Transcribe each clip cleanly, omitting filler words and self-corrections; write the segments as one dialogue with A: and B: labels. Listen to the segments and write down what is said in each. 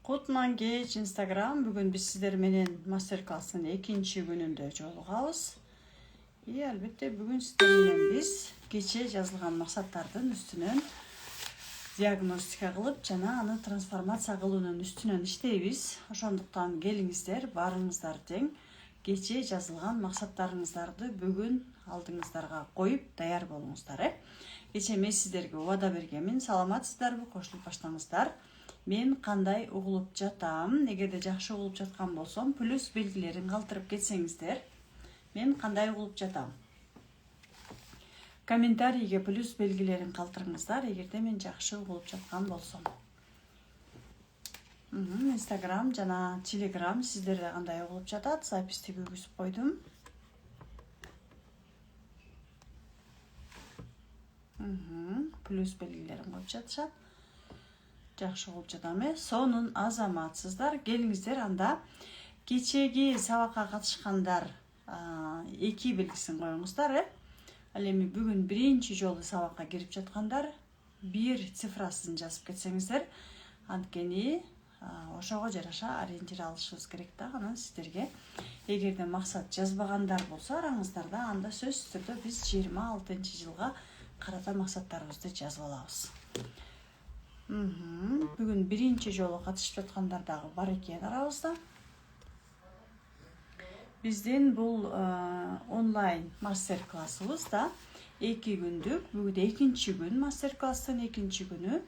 A: Кутман кеч Instagram. Бүгін біз сіздер менен мастер-класстың екінші күнүндө жолугабыз. Албетте бүгін сіздер менен біз кече жазылған максаттардын үстүнөн диагностика кылып жана аны трансформация кылуунун үстүнөн иштейбиз. Ошондуктан келиңиздер, барыңыздар тең кече жазылган максаттарыңыздарды бүгүн алдыңыздарга коюп даяр болуңуздар. Кече мен сиздерге убада бергенмин. Саламатсыздарбы? Кошулуп баштаңыздар. Мен кандай угулуп жатам? Эгерде жакшы угулуп жаткан болсом, плюс белгилерин калтырып кетсеңиздер, мен кандай угулуп жатам? Комментарийге плюс белгилерин калтырыңыздар, эгерде мен жакшы угулуп жаткан болсом. Instagram жана Telegram сиздерде кандай угулуп жатат? Записти күйгүзүп койдум. Плюс белгилерин коюп жатышат. Жакшы угулуп жатам. Сонун азаматсыздар. Келиңиздер, анда кечеги сабакка катышкандар 2 белгисин коюңуздар. Ал эми бүгүн биринчи жолу сабакка кирип жаткандар 1 цифрасын жазып кетсеңиздер, анткени ошого жараша ориентир алышыбыз керек да. Анан сиздерге эгерде максат жазбагандар болсо араңыздарда, анда сөзсүз түрдө биз 26-жылга карата максаттарыбызды жазып алабыз. Бүгүн биринчи жолу катышып жаткандар дагы бар экен арабызда. Биздин бул онлайн мастер-классыбыз да 2 күндүк. Бүгүн экинчи күн, мастер-класстын экинчи күнү.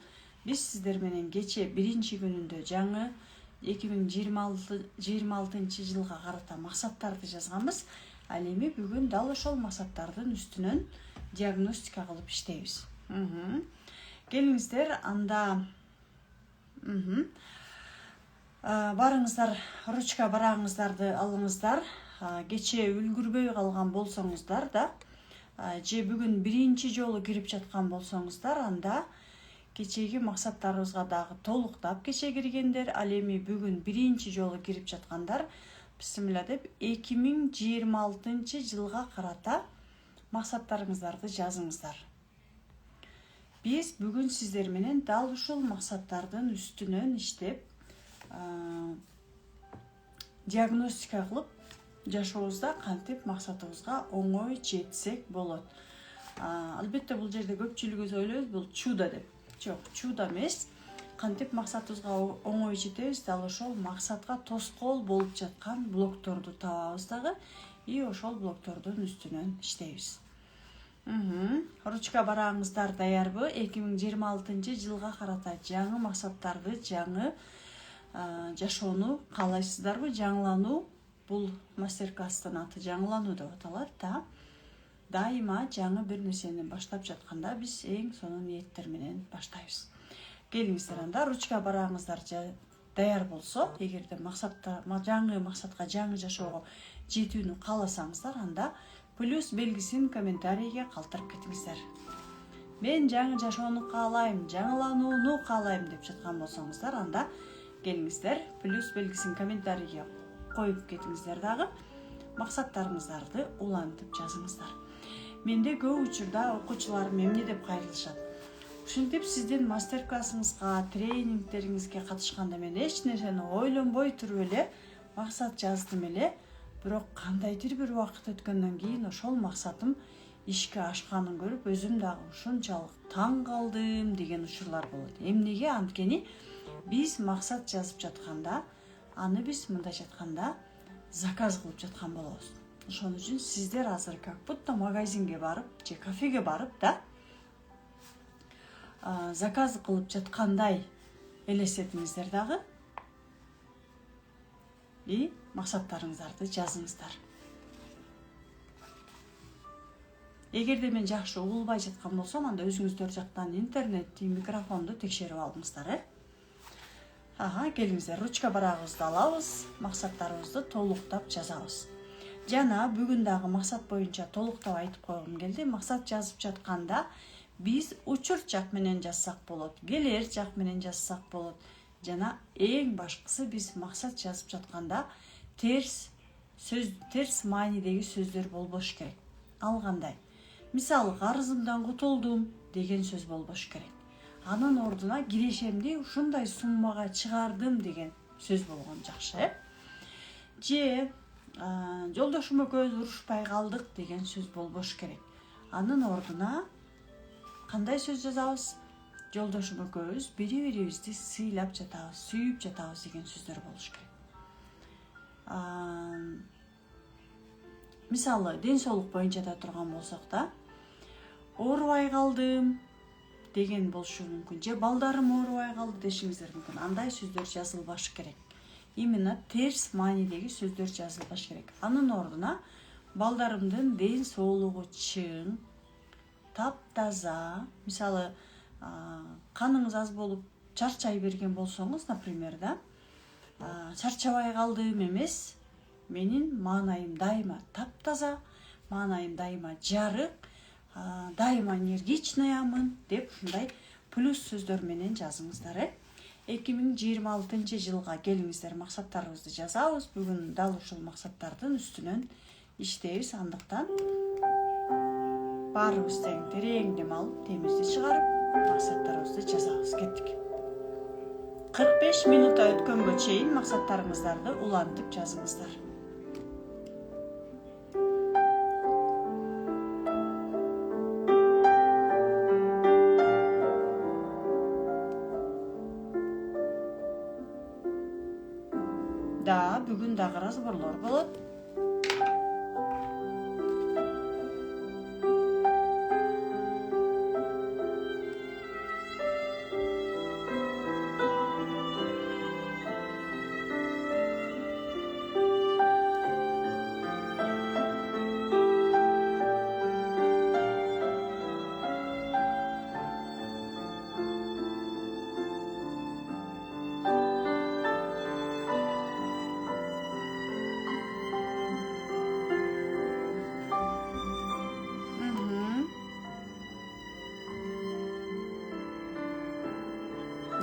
A: Биз сиздер менен кече биринчи күнүндө жаңы 2026 жылга карата максаттарды жазганбыз. Ал эми бүгүн дал ошол максаттардын үстүнөн диагностика кылып иштейбиз. Келиңиздер, анда барыңыздар, ручка барагыңыздарды алыңыздар. Кече үлгүрбөй калган болсоңуздар да, же бүгүн биринчи жолу кирип жаткан болсоңуздар, анда кечеги максаттарыбызга дагы толуктап кече киргендер, ал эми бүгүн биринчи жолу кирип жаткандар, бисмилла деп 2026 жылга карата максаттарыңыздарды жазыңыздар. Биз бүгүн сиздер менен дал ушул максаттардын үстүнөн иштеп, диагностика кылып жашообузда кантип максатыбызга оңой жетсек болот. Албетте бул жерде көпчүлүгүбүз ойлойбуз, бул чудо деп. Жок, чудо эмес. Кантип максатыбызга оңой жетебиз, дал ошол максатка тоскоол болуп жаткан блокторду табабыз дагы, и ошол блоктордун үстүнөн иштейбиз. Ручка барагыңыздар даярбы? 2026 жылга карата жаңы максаттарды, жаңы жашоону каалайсыздарбы? Жаңылануу, бул мастер-класстын аты жаңылануу деп аталат да. Дайыма жаңы бир нерсени баштап жатканда биз эң сонун ниеттер менен баштайбыз. Келиңиздер, анда ручка барагыңыздар даяр болсо, эгерде жаңы максатка, жаңы жашоого жетүүнү кааласаңыздар, анда плюс белгисин комментарийге калтырып кетиңиздер. Мен жаңы жашоону каалайм, жаңыланууну каалайм деп жаткан болсоңуздар, анда келиңиздер, плюс белгисин комментарийге коюп кетиңиздер дагы, максаттарыңыздарды улантып жазыңыздар. Менде көп учурда окуучуларым эмне деп кайрылышат? Ушинтип сиздин мастер-классыңызга, тренингтериңизге катышканда мен эч нерсени ойлонбой туруп эле максат жаздым эле, бирок кандайдыр бир убакыт өткөндөн кийин ошол максатым ишке ашканын көрүп, өзүм дагы ушунчалык таң калдым деген учурлар болот. Эмнеге? Анткени биз максат жазып жатканда, аны биз мындай жатканда заказ кылып жаткан болобуз. Ошон үчүн сиздер азыр как будто магазинге барып, же кафеге барып да заказ кылып жаткандай элестетиңиздер дагы, и максаттарыңыздарды жазыңыздар. Эгерде мен жакшы угулбай жаткан болсом, анда өзүңүздөр жактан интернетти, микрофонду текшерип алыңыздар. Келиңиздер, ручка барагыбызды алабыз, максаттарыбызды толуктап жазабыз. Жана бүгүн дагы максат боюнча толуктап айтып койгум келди. Максат жазып жатканда биз учурт жак менен жазсак болот, келер жак менен жазсак болот. Жана эң башкысы, биз максат жазып жатканда терс маанидеги сөздөр болбош керек. Ал кандай? Мисалы, карызымдан кутулдум деген сөз болбош керек. Анын ордуна кирешемди ушундай суммага чыгардым деген сөз болгон жакшы. Же жолдошум экөөбүз урушпай калдык деген сөз болбош керек. Анын ордуна кандай сөз жазабыз? Жолдошум экөөбүз бири-бирибизди сыйлап жатабыз, сүйүп жатабыз деген сөздөр болуш керек. Мисалы, ден соолук боюнча да турган болсок да, оорубай калдым деген болушу мүмкүн. Же балдарым оорубай калды дешиңиздер мүмкүн. Андай сөздөр жазылбаш керек. Именно терс маанидеги сөздөр жазылбаш керек. Анын ордуна балдарымдын ден соолугу чың, таптаза, мисалы, каныңыз аз болуп чарчай берген болсоңуз, например, да, чарчабай калдым эмес, менин маанайым дайыма таптаза, маанайым дайыма жарык, дайыма энергичныямын деп ушундай плюс сөздөр менен жазыңыздар. 2026 жылга келиңиздер, максаттарыбызды жазабыз. Бүгүн дал ушул максаттардын үстүнөн иштейбиз. Андыктан баарыбыз тең терең дем алып, темизди чыгарып, максаттарыбызды жазабыз. Кеттик. 45 минута өткөнгө чейин максаттарыңыздарды улантып жазыңыздар. Да, бүгүн дагы разборлор болот.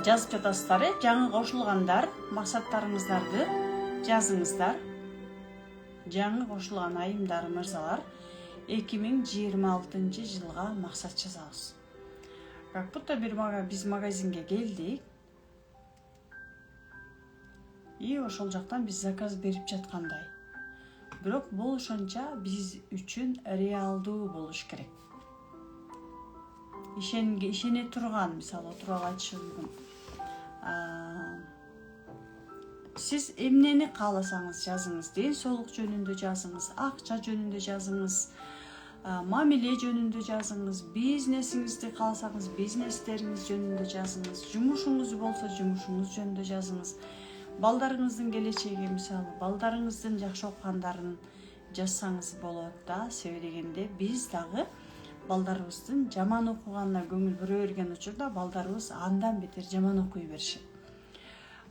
A: Жазып жатасыздар, жаңы кошулгандар, максаттарыңыздарды жазыңыздар. Жаңы кошулган айымдар, мырзалар, 2026 жылга максат жазабыз. Как будто биз магазинге келдик. И ошол жактан биз заказ берип жаткандай. Бирок бул ошонча биз үчүн реалдуу болуш керек. Ишене турган, мисалы, отуруп айтышы мүмкүн. Сиз эмнени кааласаңыз жазыңыз, ден соолук жөнүндө жазыңыз, акча жөнүндө жазыңыз, мамиле жөнүндө жазыңыз, бизнесиңизди кааласаңыз, бизнестериңиз жөнүндө жазыңыз, жумушуңуз болсо жумушуңуз жөнүндө жазыңыз. Балдарыңыздын келечеги, мисалы, балдарыңыздын жакшы окугандарын жазсаңыз болот да, себеби дегенде биз дагы балдарыбыздын жаман окуганына көңүл бура берген учурда балдарыбыз андан бетер жаман окуй беришет.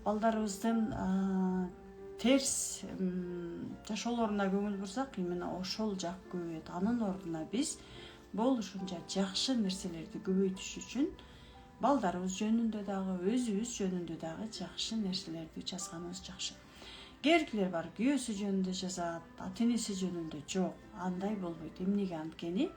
A: Балдарыбыздын терс жашоолоруна көңүл бурсак, именно ошол жак көбөйөт. Анын ордуна биз болушунча жакшы нерселерди көбөйтүш үчүн балдарыбыз жөнүндө дагы, өзүбүз жөнүндө дагы жакшы нерселерди жазганыбыз жакшы. Кээдикилер бар, күйөөсү жөнүндө жазат, ата-энеси жөнүндө жок. Андай болбойт. Эмнеге анткени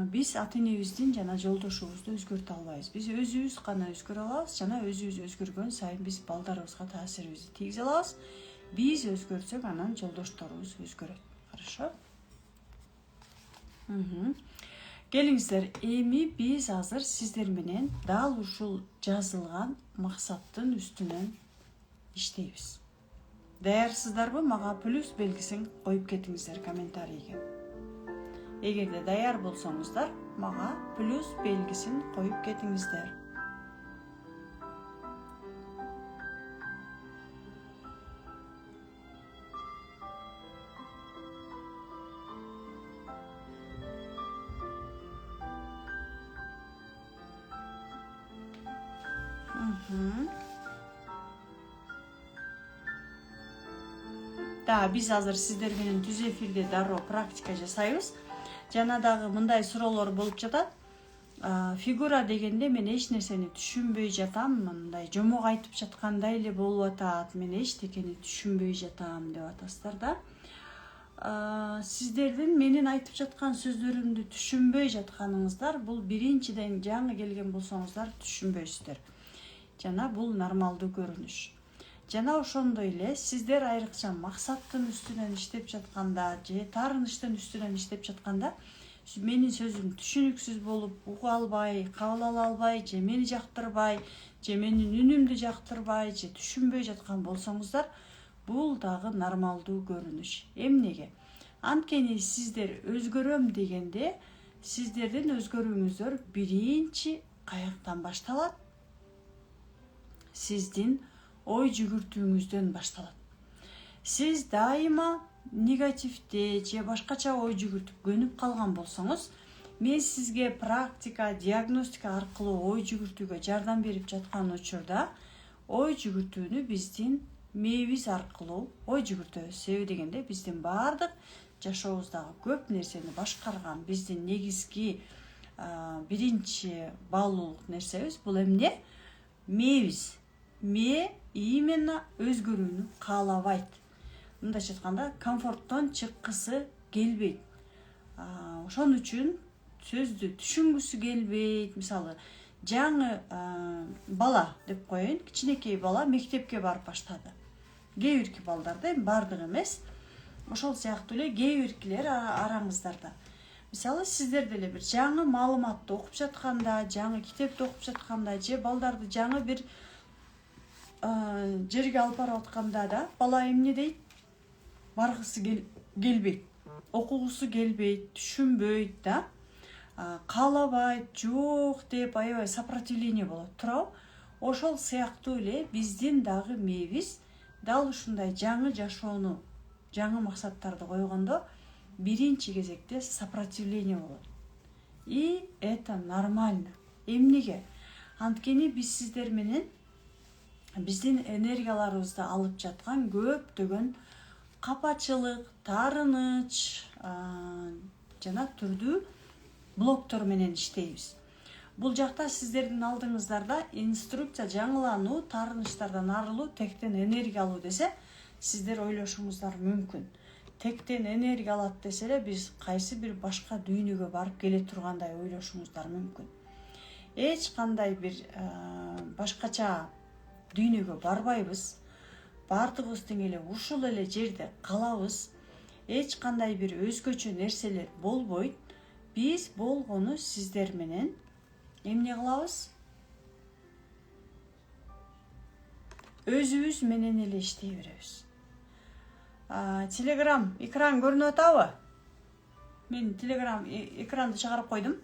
A: биз ата-энебиздин жана жолдошубузду өзгөртө албайбыз. Биз өзүбүз гана өзгөрө алабыз жана өзүбүз өзгөргөн сайын биз балдарыбызга таасирибизди тийгизе алабыз. Биз өзгөрсөк, анан жолдошторубуз өзгөрөт. Хорошо? Келиңиздер, эми биз азыр сиздер менен дал ушул жазылган максаттын үстүнөн иштейбиз. Даярсыздарбы? Мага плюс белгисин коюп кетиңиздер комментарийге. Эгерде даяр болсоңуздар, мага плюс белгисин коюп кетиңиздер. Да, биз азыр сиздер менен түз эфирде дароо практика жасайбыз. Жана дагы мындай суроолор болуп жатат. Фигура дегенде мен эч нерсени түшүнбөй жатам, мындай жомок айтып жаткандай эле болуп атат, мен эчтекени түшүнбөй жатам деп атасыздар да. сиздердин менин айтып жаткан сөздөрүмдү түшүнбөй жатканыңыздар, бул биринчиден жаңы келген болсоңуздар түшүнбөйсүздөр. Жана бул нормалдуу көрүнүш. Жана ошондой эле сиздер айрыкча максаттын үстүнөн иштеп жатканда же таарынычтын үстүнөн иштеп жатканда менин сөзүм түшүнүксүз болуп, уга албай, кабыл ала албай, же мени жактырбай, же менин үнүмдү жактырбай, же түшүнбөй жаткан болсоңуздар, бул дагы нормалдуу көрүнүш. Эмнеге? Анткени сиздер өзгөрөм дегенде, сиздердин өзгөрүүңүздөр биринчи каяктан башталат? Сиздин ой жүгүртүүңүздөн башталат. Сиз дайыма негативде же башкача ой жүгүртүп көнүп калган болсоңуз, мен сизге практика, диагностика аркылуу ой жүгүртүүгө жардам берип жаткан учурда, ой жүгүртүүнү биздин мээбиз аркылуу ой жүгүртөбүз. Себеби дегенде биздин баардык жашообуздагы көп нерсени башкарган биздин негизги биринчи баалуулук нерсебиз бул эмне? Мээбиз. Мээ именно өзгөрүүнү каалабайт. Мындайча айтканда, комфорттон чыккысы келбейт. Ошон үчүн сөздү түшүнгүсү келбейт. Мисалы, жаңы бала деп коеюн, кичинекей бала мектепке барып баштады. Кээ бирки балдарда, баардыгы эмес. Ошол сыяктуу эле кээ биркилер араңыздарда. Мисалы, сиздер деле бир жаңы маалыматты окуп жатканда, жаңы китепти окуп жатканда, же балдарды жаңы бир жерге алып барып атканда да, бала эмне дейт? Баргысы келбейт, окугусу келбейт, түшүнбөйт да, каалабайт, жок деп аябай сопротивление болот, туурабы? Ошол сыяктуу эле биздин дагы мээбиз дал ушундай жаңы жашоону, жаңы максаттарды койгондо биринчи кезекте сопротивление болот. И это нормально. Эмнеге? Анткени биз сиздер менен биздин энергияларыбызды алып жаткан көптөгөн капачылык, таарыныч жана түрдүү блоктор менен иштейбиз. Бул жакта сиздердин алдыңыздарда инструкция жаңылануу, таарынычтардан арылуу, тектен энергия алуу десе, сиздер ойлошуңуздар мүмкүн. Тектен энергия алат десе эле биз кайсы бир башка дүйнөгө барып келе тургандай ойлошуңуздар мүмкүн. Эч кандай бир башкача дүйнөгө барбайбыз. Баардыгыбыз тең эле ушул эле жерде калабыз. Эч кандай бир өзгөчө нерселер болбойт. Биз болгону сиздер менен эмне кылабыз? Өзүбүз менен эле иштей беребиз. Телеграм экран көрүнүп атабы? Мен телеграм экранды чыгарып койдум.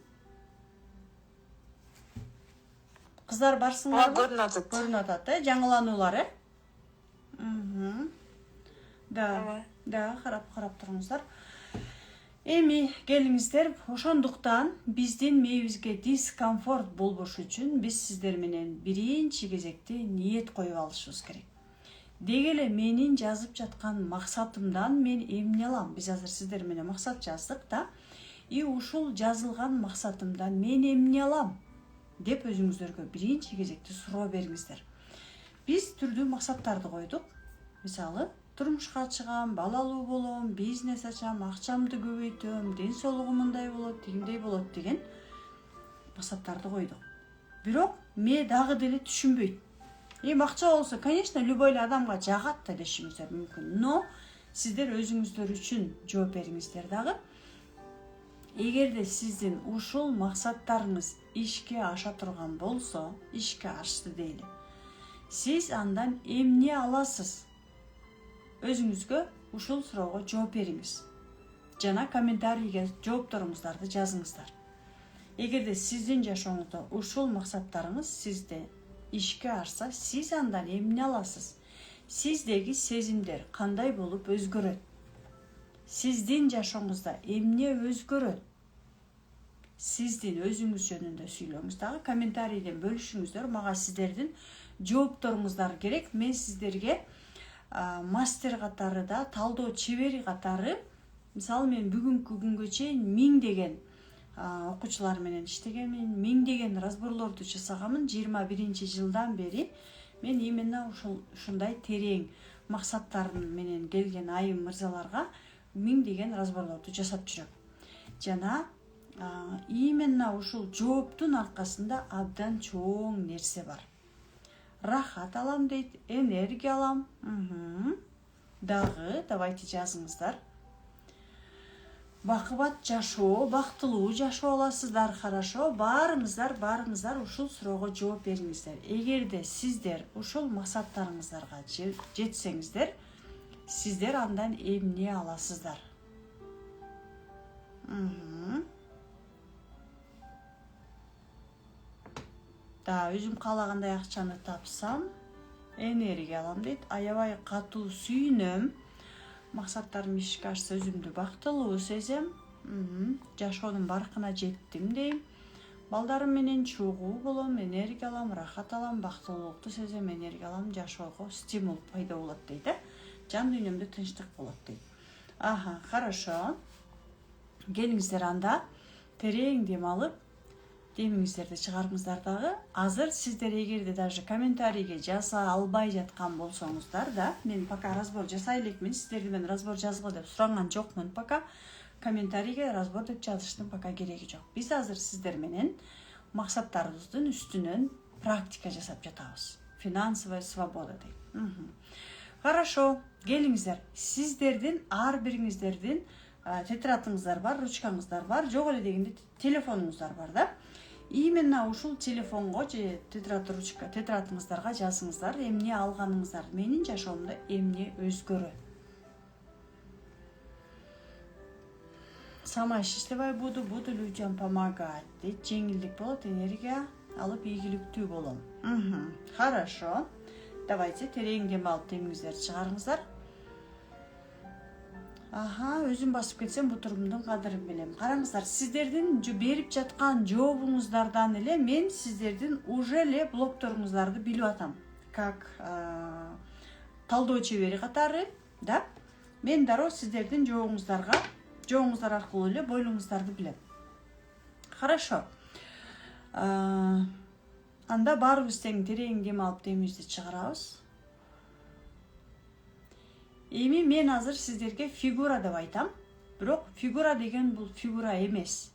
A: Кыздар барсыңарбы? Көрүнүп атат, жаңылануулар, Да, карап туруңуздар. Эми келиңиздер, ошондуктан биздин мээбизге дискомфорт болбош үчүн биз сиздер менен биринчи кезекте ниет коюп алышыбыз керек. Деги эле менин жазып жаткан максатымдан мен эмне алам? Биз азыр сиздер менен максат жаздык да. И ушул жазылган максатымдан мен эмне алам? Деп өзүңүздөргө биринчи кезекте суроо бериңиздер. Биз түрдүү максаттарды койдук. Мисалы, турмушка чыгам, балалуу болом, бизнес ачам, акчамды көбөйтөм, ден соолугум мындай болот, тигиндей болот деген максаттарды койдук. Бирок мен дагы деле түшүнбөйт. Акча болсо, конечно, любой эле адамга жагат да дешиңиздер мүмкүн. Но сиздер өзүңүздөр үчүн жооп бериңиздер дагы. Эгерде сиздин ушул максаттарыңыз ишке аша турган болсо, ишке ашты дейли. Сиз андан эмне аласыз? Өзүңүзгө ушул суроого жооп бериңиз. Жана комментарийге жоопторуңуздарды жазыңыздар. Эгерде сиздин жашооңузда ушул максаттарыңыз сизде ишке ашса, сиз андан эмне аласыз? Сиздеги сезимдер кандай болуп өзгөрөт? Сиздин жашооңузда эмне өзгөрөт? Сиздин өзүңүз жөнүндө сүйлөңүз дагы, комментарийден бөлүшүңүздөр. Мага сиздердин жоопторуңуздар керек. Мен сиздерге мастер катары да, талдоо чебери катары, мисалы мен бүгүнкү күнгө чейин миңдеген окуучулар менен иштегенмин, миңдеген разборлорду жасаганмын. 21-жылдан бери мен именно ушундай терең максаттарым менен келген айым мырзаларга миңдеген разборлорду жасап жүрөм. Жана именно ушул жооптун аркасында абдан чоң нерсе бар. Рахат алам дейт, энергия алам. Дагы давайте жазыңыздар. Бакыбат жашоо, бактылуу жашоо аласыздар, хорошо? Барыңыздар ушул суроого жооп бериңиздер. Эгерде сиздер ушул максаттарыңыздарга жетсеңиздер, сиздер андан эмне аласыздар? Да, өзүм каалагандай акчаны тапсам, энергия алам дейт. Аябай катуу сүйүнөм. Максаттарым ишке ашса өзүмдү бактылуу сезем. Жашоонун баркына жеттим дейм. Балдарым менен чогуу болом, энергия алам, рахат алам, бактылуулукту сезем, энергия алам, жашоого стимул пайда болот дейт. Жан дүйнөмдө тынчтык болот дейт. Хорошо. Келиңиздер анда терең дем алып, демиңиздерди чыгарыңыздар дагы. Азыр сиздер эгерде даже комментарийге жаза албай жаткан болсоңуздар да, мен пока разбор жасай элекмин, сиздерди мен разбор жазгыла деп суранган жокмун пока. Комментарийге разбор деп жазыштын пока кереги жок. Биз азыр сиздер менен максаттарыбыздын үстүнөн практика жасап жатабыз. Финансовая свобода дейт. Хорошо, келиңиздер. Сиздердин ар бириңиздердин тетрадыңыздар бар, ручкаңыздар бар, жок эле дегенде телефонуңуздар бар да. Именно ушул телефонго же тетрадыңыздарга жазыңыздар, эмне алганыңыздар, менин жашоомдо эмне өзгөрөт. Сама счастливая буду людям помогать. Дейт, жеңилдик болот, энергия алып ийгиликтүү болом. Хорошо. Давайте терең дем алып демиңиздерди чыгарыңыздар. Өзүм басып кетсем бутурумдун кадырын билем. Караңыздар, сиздердин берип жаткан жообуңуздардан эле мен сиздердин уже эле блокторуңуздарды билип атам. Как талдоо чебери катары, да? Мен дароо сиздердин жообуңуздар аркылуу эле бойлуңуздарды билем. Хорошо. Анда баарыбыз тең терең дем алып демибизди чыгарабыз. Эми мен азыр сиздерге фигура деп айтам. Бирок фигура деген бул фигура эмес.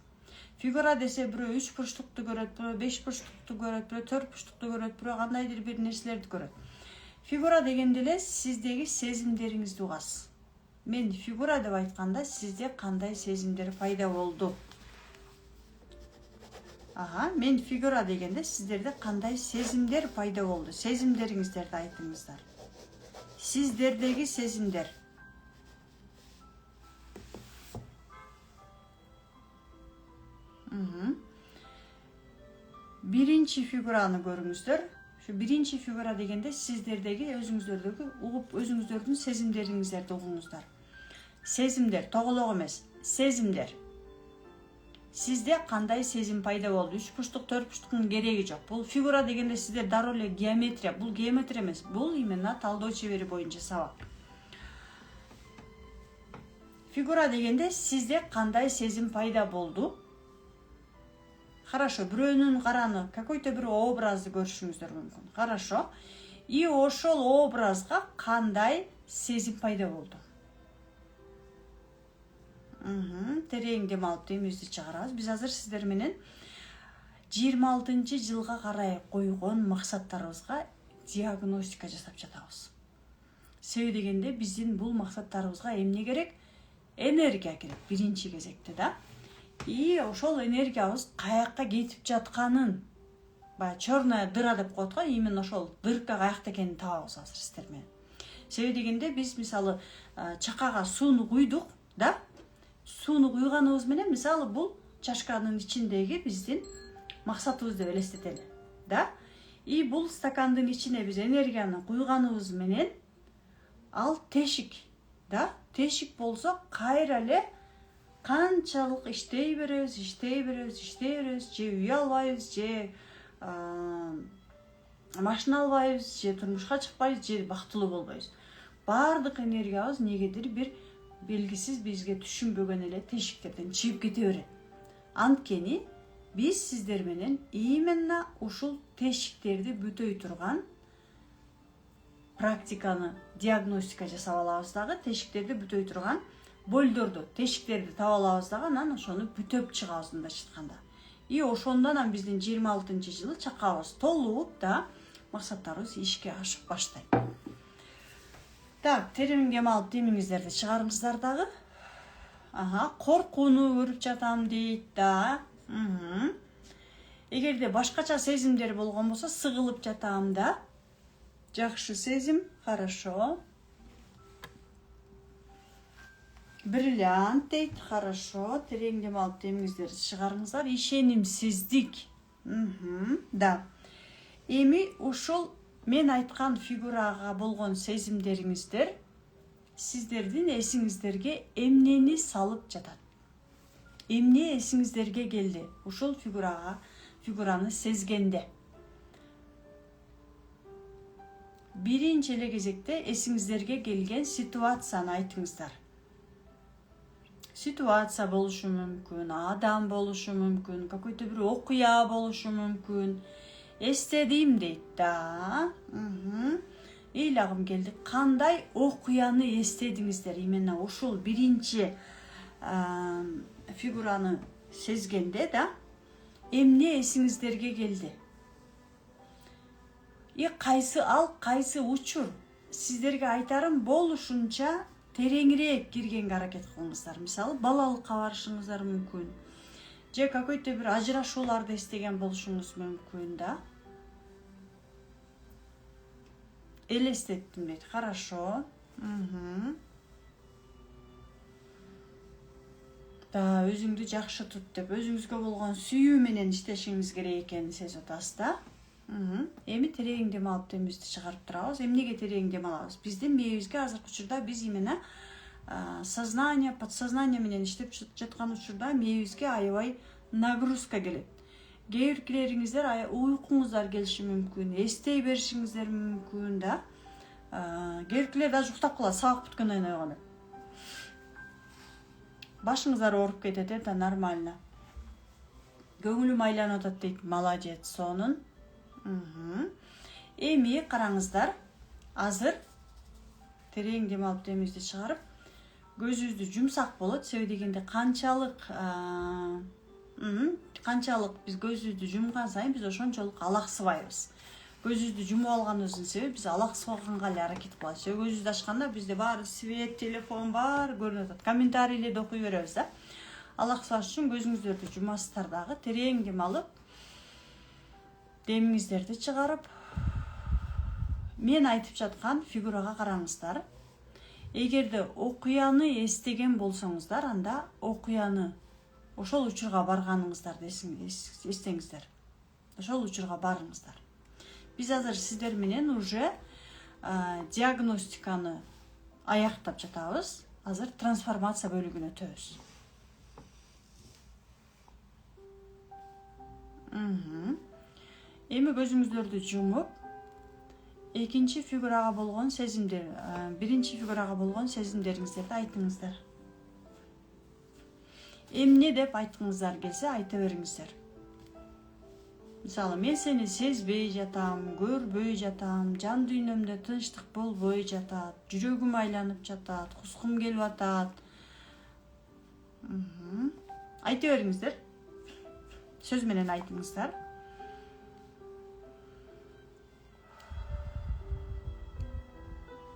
A: Фигура десе бирөө 3 бурчтукту көрөт, бирөө 5 бурчтукту көрөт, бирөө 4 бурчтукту көрөт, бирөө кандайдыр бир нерселерди көрөт. Фигура дегенде эле сиздеги сезимдериңизди угасыз. Мен фигура деп айтканда сизде кандай сезимдер пайда болду? Мен фигура дегенде сиздерде кандай сезимдер пайда болду? Сезимдериңиздерди айтыңыздар. Сиздердеги сезимдер. Биринчи фигураны көрүңүздөр. Şu биринчи фигура дегенде сиздердеги өзүңүздөрдүн сезимдериңиздерди угуңуздар. Сезимдер, тоголок эмес, сезимдер. Сизде кандай сезим пайда болду? 3 бурчтук, 4 бурчтуктун кереги жок. Бул фигура дегенде сиздер дароо эле геометрия, бул геометрия эмес, бул именно талдоо чебери боюнча сабак. Фигура дегенде сизде кандай сезим пайда болду? Хорошо, бирөөнүн караны, какой-то бир образды көрүшүңүздөр мүмкүн. Хорошо. И ошол образга кандай сезим пайда болду? Терең дем алып демибизди чыгарабыз. Биз азыр сиздер менен 26-жылга карай койгон максаттарыбызга диагностика жасап жатабыз. Себеби дегенде биздин бул максаттарыбызга эмне керек? Энергия керек биринчи кезекте да. И ошол энергиябыз каякка кетип жатканын, черная дыра деп коет го, именно ошол дырка каякта экенин табабыз азыр сиздер менен. Себеби дегенде биз мисалы чакага сууну куйдук, да? Сууну куйганыбыз менен мисалы бул чашканын ичиндеги биздин максатыбыз деп элестетели, да? И бул стакандын ичине биз энергияны куйганыбыз менен ал тешик, да? Тешик болсо кайра эле канчалык иштей беребиз, же үй албайбыз, же машина албайбыз, же турмушка чыкпайбыз, же бактылуу болбойбуз. Бардык энергиябыз негедир бир белгисиз, бизге түшүнбөгөн эле тешиктерден чыгып кете берет. Анткени биз сиздер менен именно ушул тешиктерди бүтөй турган практиканы, диагностика жасап алабыз дагы, тешиктерди бүтөй турган больдорду, тешиктерди таап алабыз дагы, анан ошону бүтөп чыгабыз мындайча айтканда. И ошондон биздин 26-жылы чакабыз толуп да максаттарыбыз ишке ашып баштайт. Так, терең дем алып демиңиздерди чыгарыңыздар дагы. Коркууну көрүп жатам дейт да. Эгерде башкача сезимдер болгон болсо, сыгылып жатам да. Жакшы сезим, хорошо. Бриллиант дейт, хорошо. Терең дем алып демиңиздерди чыгарыңыздар. Ишенимсиздик. Да. Эми ушул мен айткан фигурага болгон сезимдериңиздер сиздердин эсиңиздерге эмнени салып жатат? Эмне эсиңиздерге келди ушул фигураны сезгенде? Биринчи эле кезекте эсиңиздерге келген ситуацияны айтыңыздар. Ситуация болушу мүмкүн, адам болушу мүмкүн, какой-то бир окуя болушу мүмкүн. Эстедим дейт да. Ыйлагым келди. Кандай окуяны эстедиңиздер? Именно ушул биринчи фигураны сезгенде да, эмне эсиңиздерге келди? Кайсы учур? Сиздерге айтарым, болушунча тереңирээк киргенге аракет кылыңыздар. Мисалы, балалыкка барышыңыздар мүмкүн. Же какой-то бир ажырашууларды эстеген болушуңуз мүмкүн да. Элестеттим дейт. Хорошо. Да, өзүңдү жакшы тут деп, өзүңүзгө болгон сүйүү менен иштешиңиз керек экенин сезип атасыз да. Эми терең дем алып демибизди чыгарып турабыз. Эмнеге терең дем алабыз? Биздин мээбизге азыркы учурда биз именно сознание, подсознание менен иштеп жаткан учурда мээбизге аябай нагрузка келет. Кээ биркилериңиздер уйкуңуздар келиши мүмкүн, эстей беришиңиздер мүмкүн да. Кээ биркилер даже уктап калат, сабак бүткөндөн кийин ойгонуп. Башыңыздар ооруп кетет, это нормально. Көңүлүм айланып атат дейт, молодец, сонун. Эми караңыздар, азыр терең дем алып демибизди чыгарып, көзүбүздү жумсак болот, себеби дегенде канчалык биз көзүбүздү жумган сайын биз ошончолук алаксыбайбыз. Көзүбүздү жумуп алганыбыздын себеби биз алаксыбаганга эле аракет кылабыз. Көзүбүздү ачканда бизде баары свет, телефон бар көрүнүп атат. Комментарийлерди окуй беребиз да. Алаксыбаш үчүн көзүңүздөрдү жумасыздар дагы, терең дем алып, демиңиздерди чыгарып, мен айтып жаткан фигурага караңыздар. Эгерде окуяны эстеген болсоңуздар, анда окуяны ошол учурга барганыңыздарды эстеңиздер. Ошол учурга барыңыздар. Биз азыр сиздер менен уже диагностиканы аяктап жатабыз. Азыр трансформация бөлүгүнө өтөбүз. Эми көзүңүздөрдү жумуп, экинчи фигурага болгон сезимдер, биринчи фигурага болгон сезимдериңиздерди айтыңыздар. Эмне деп айткыңыздар келсе, айта бериңиздер. Мисалы, мен сени сезбей жатам, көрбөй жатам, жан дүйнөмдө тынчтык болбой жатат, жүрөгүм айланып жатат, кускум келип атат. Айта бериңиздер. Сөз менен айтыңыздар.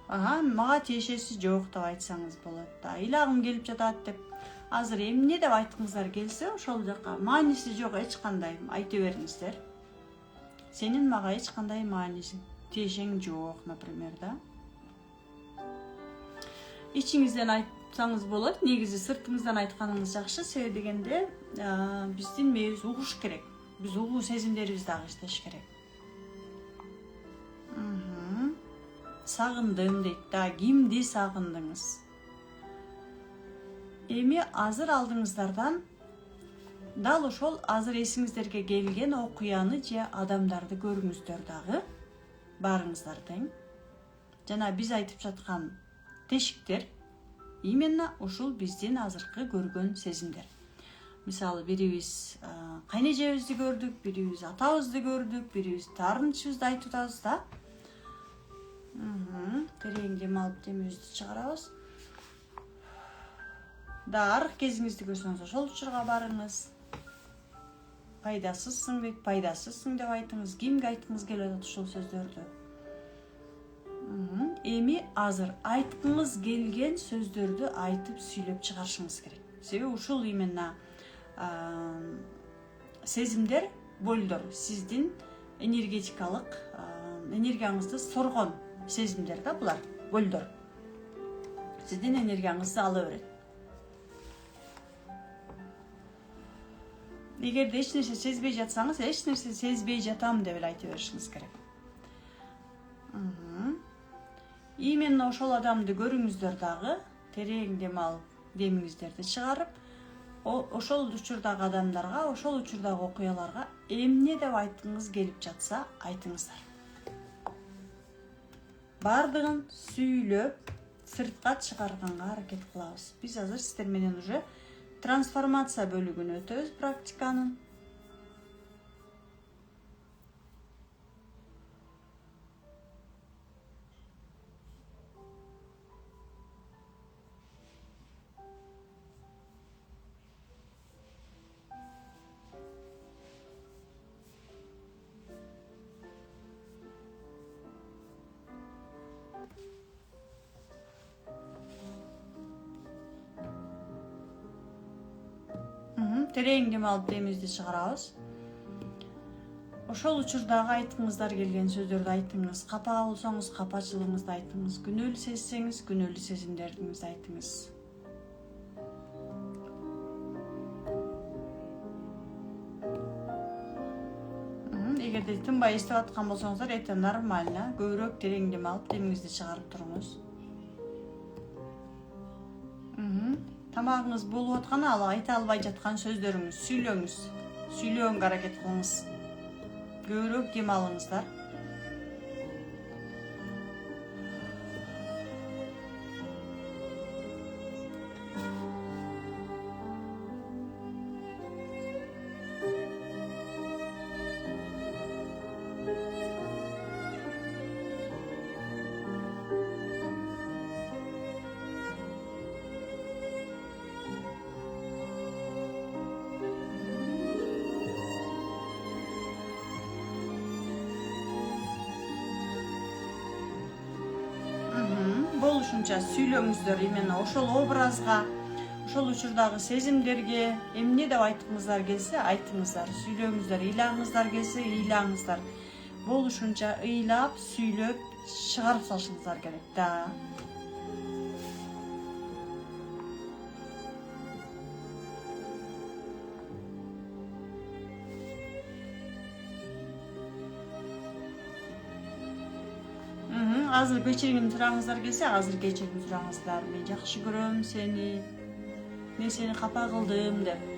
A: Мага тиешеси жок деп айтсаңыз болот да. Ыйлагым келип жатат деп. Азыр эмне деп айткыңыздар келсе, ошол жака мааниси жок эч кандай айта бериңиздер. Сенин мага эч кандай мааниси, тиешең жок, например, да. Ичиңизден айтсаңыз болот, негизи сыртыңыздан айтканыңыз жакшы, себеби дегенде биздин мээбиз угуш керек. Биз угуу сезимдерибиз дагы иштеш керек. Сагындым дейт да, кимди сагындыңыз? Эми азыр алдыңыздардан дал ошол азыр эсиңиздерге келген окуяны же адамдарды көрүңүздөр дагы. Барыңыздар тең. Жана биз айтып жаткан тешиктер именно ушул биздин азыркы көргөн сезимдер. Мисалы, бирибиз кайнежебизди көрдүк, бирибиз атабызды көрдүк, бирибиз таарынычыбызды айтып атабыз да. Терең дем алып демибизди чыгарабыз. да арық кезіңізді көрсеңіз ошол учурга барыңыз. Пайдасызсың деп, пайдасызсың деп айтыңыз. Кимге айткыңыз келип атат ушул сөздөрдү? Эми азыр айткыңыз келген сөздөрдү айтып сүйлөп чыгарышыңыз керек. Себеби ушул именно сезимдер, болдор сиздин энергетикалык энергияңызды соргон сезимдер да булар, болдор. Сиздин энергияңызды ала берет. Эгерде эч нерсе сезбей жатсаңыз, эч нерсе сезбей жатам деп эле айта беришиңиз керек. Именно ошол адамды көрүңүздөр дагы, терең дем алып, демиңиздерди чыгарып, ошол учурдагы адамдарга, ошол учурдагы окуяларга эмне деп айткыңыз келип жатса, айтыңыздар. Бардыгын сүйлөп, сыртка чыгарганга аракет кылабыз. Биз азыр сиздер менен уже трансформация бөлүгүнө өтөбүз практиканын. Терең дем алып демибизди чыгарабыз. Ошол учурдагы айткыңыздар келген сөздөрдү айтыңыз. Капа болсоңуз, капачылыгыңызды айтыңыз. Күнөөлүү сезсеңиз, күнөөлүү сезимдериңизди айтыңыз. Эгерде тынбай эстеп аткан болсоңуздар, это нормально. Көбүрөөк терең дем алып демиңизди чыгарып туруңуз. Тамагыңыз болуп атканы, ал айта албай жаткан сөздөрүңүз, сүйлөңүз. Сүйлөгөнгө аракет кылыңыз. Көбүрөөк дем алыңыздар. Болушунча сүйлөңүздөр, именно ошол образга, ошол учурдагы сезимдерге эмне деп айткыңыздар келсе, айтыңыздар, сүйлөңүздөр, ыйлаңыздар келсе, ыйлаңыздар. Болушунча ыйлап, сүйлөп, чыгарып салышыңыздар керек да. Азыр кечирим сураңыздар келсе, азыр кечирим сураңыздар. Мен жакшы көрөм сени. Мен сени капа кылдым деп.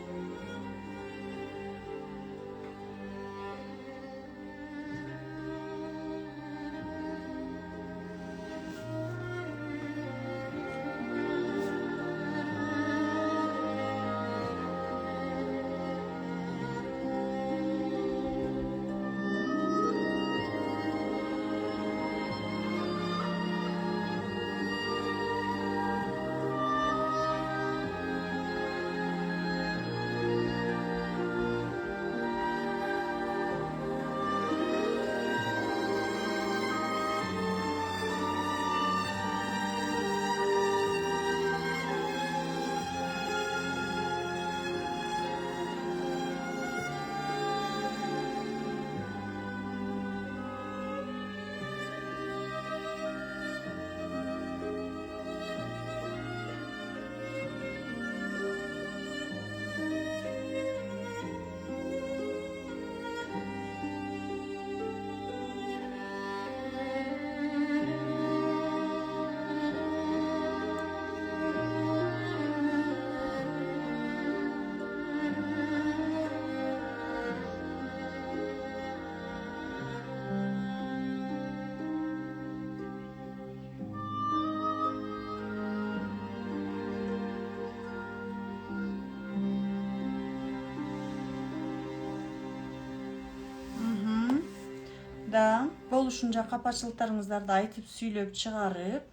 A: Да, болушунча капачылыктарыңыздарды айтып сүйлөп чыгарып,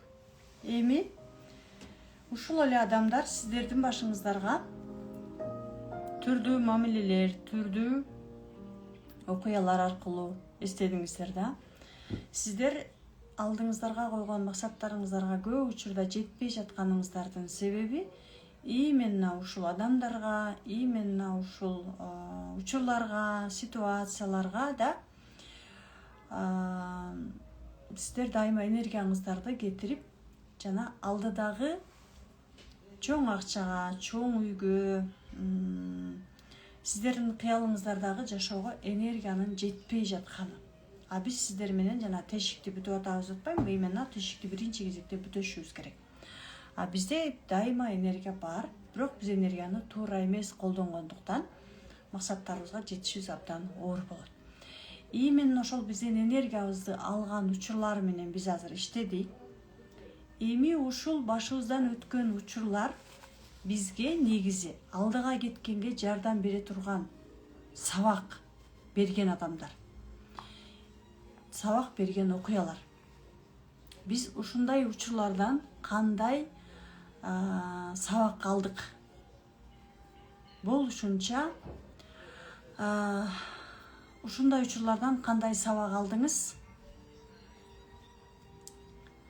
A: эми ушул эле адамдар сиздердин башыңыздарга түрдүү мамилелер, түрдүү окуялар аркылуу эстедиңиздер да. Сиздер алдыңыздарга койгон максаттарыңыздарга көп учурда жетпей жатканыңыздардын себеби именно ушул адамдарга, именно ушул учурларга, ситуацияларга да сиздер дайыма энергияңыздарды кетирип, жана алдыдагы чоң акчага, чоң үйгө, сиздердин кыялыңыздардагы жашоого энергиянын жетпей жатканы. А биз сиздер менен жана тешикти бүтүп атабыз деп атпаймынбы? Именно тешикти биринчи кезекте бүтүшүбүз керек. А бизде дайыма энергия бар, бирок биз энергияны туура эмес колдонгондуктан максаттарыбызга жетишибиз абдан оор болот. Именно ошол биздин энергиябызды алган учурлар менен биз азыр иштедик. Эми ушул башыбыздан өткөн учурлар бизге негизи алдыга кеткенге жардам бере турган сабак берген адамдар. Сабак берген окуялар. Биз ушундай учурлардан кандай сабак алдык? Болушунча ушундай учурлардан кандай сабак алдыңыз?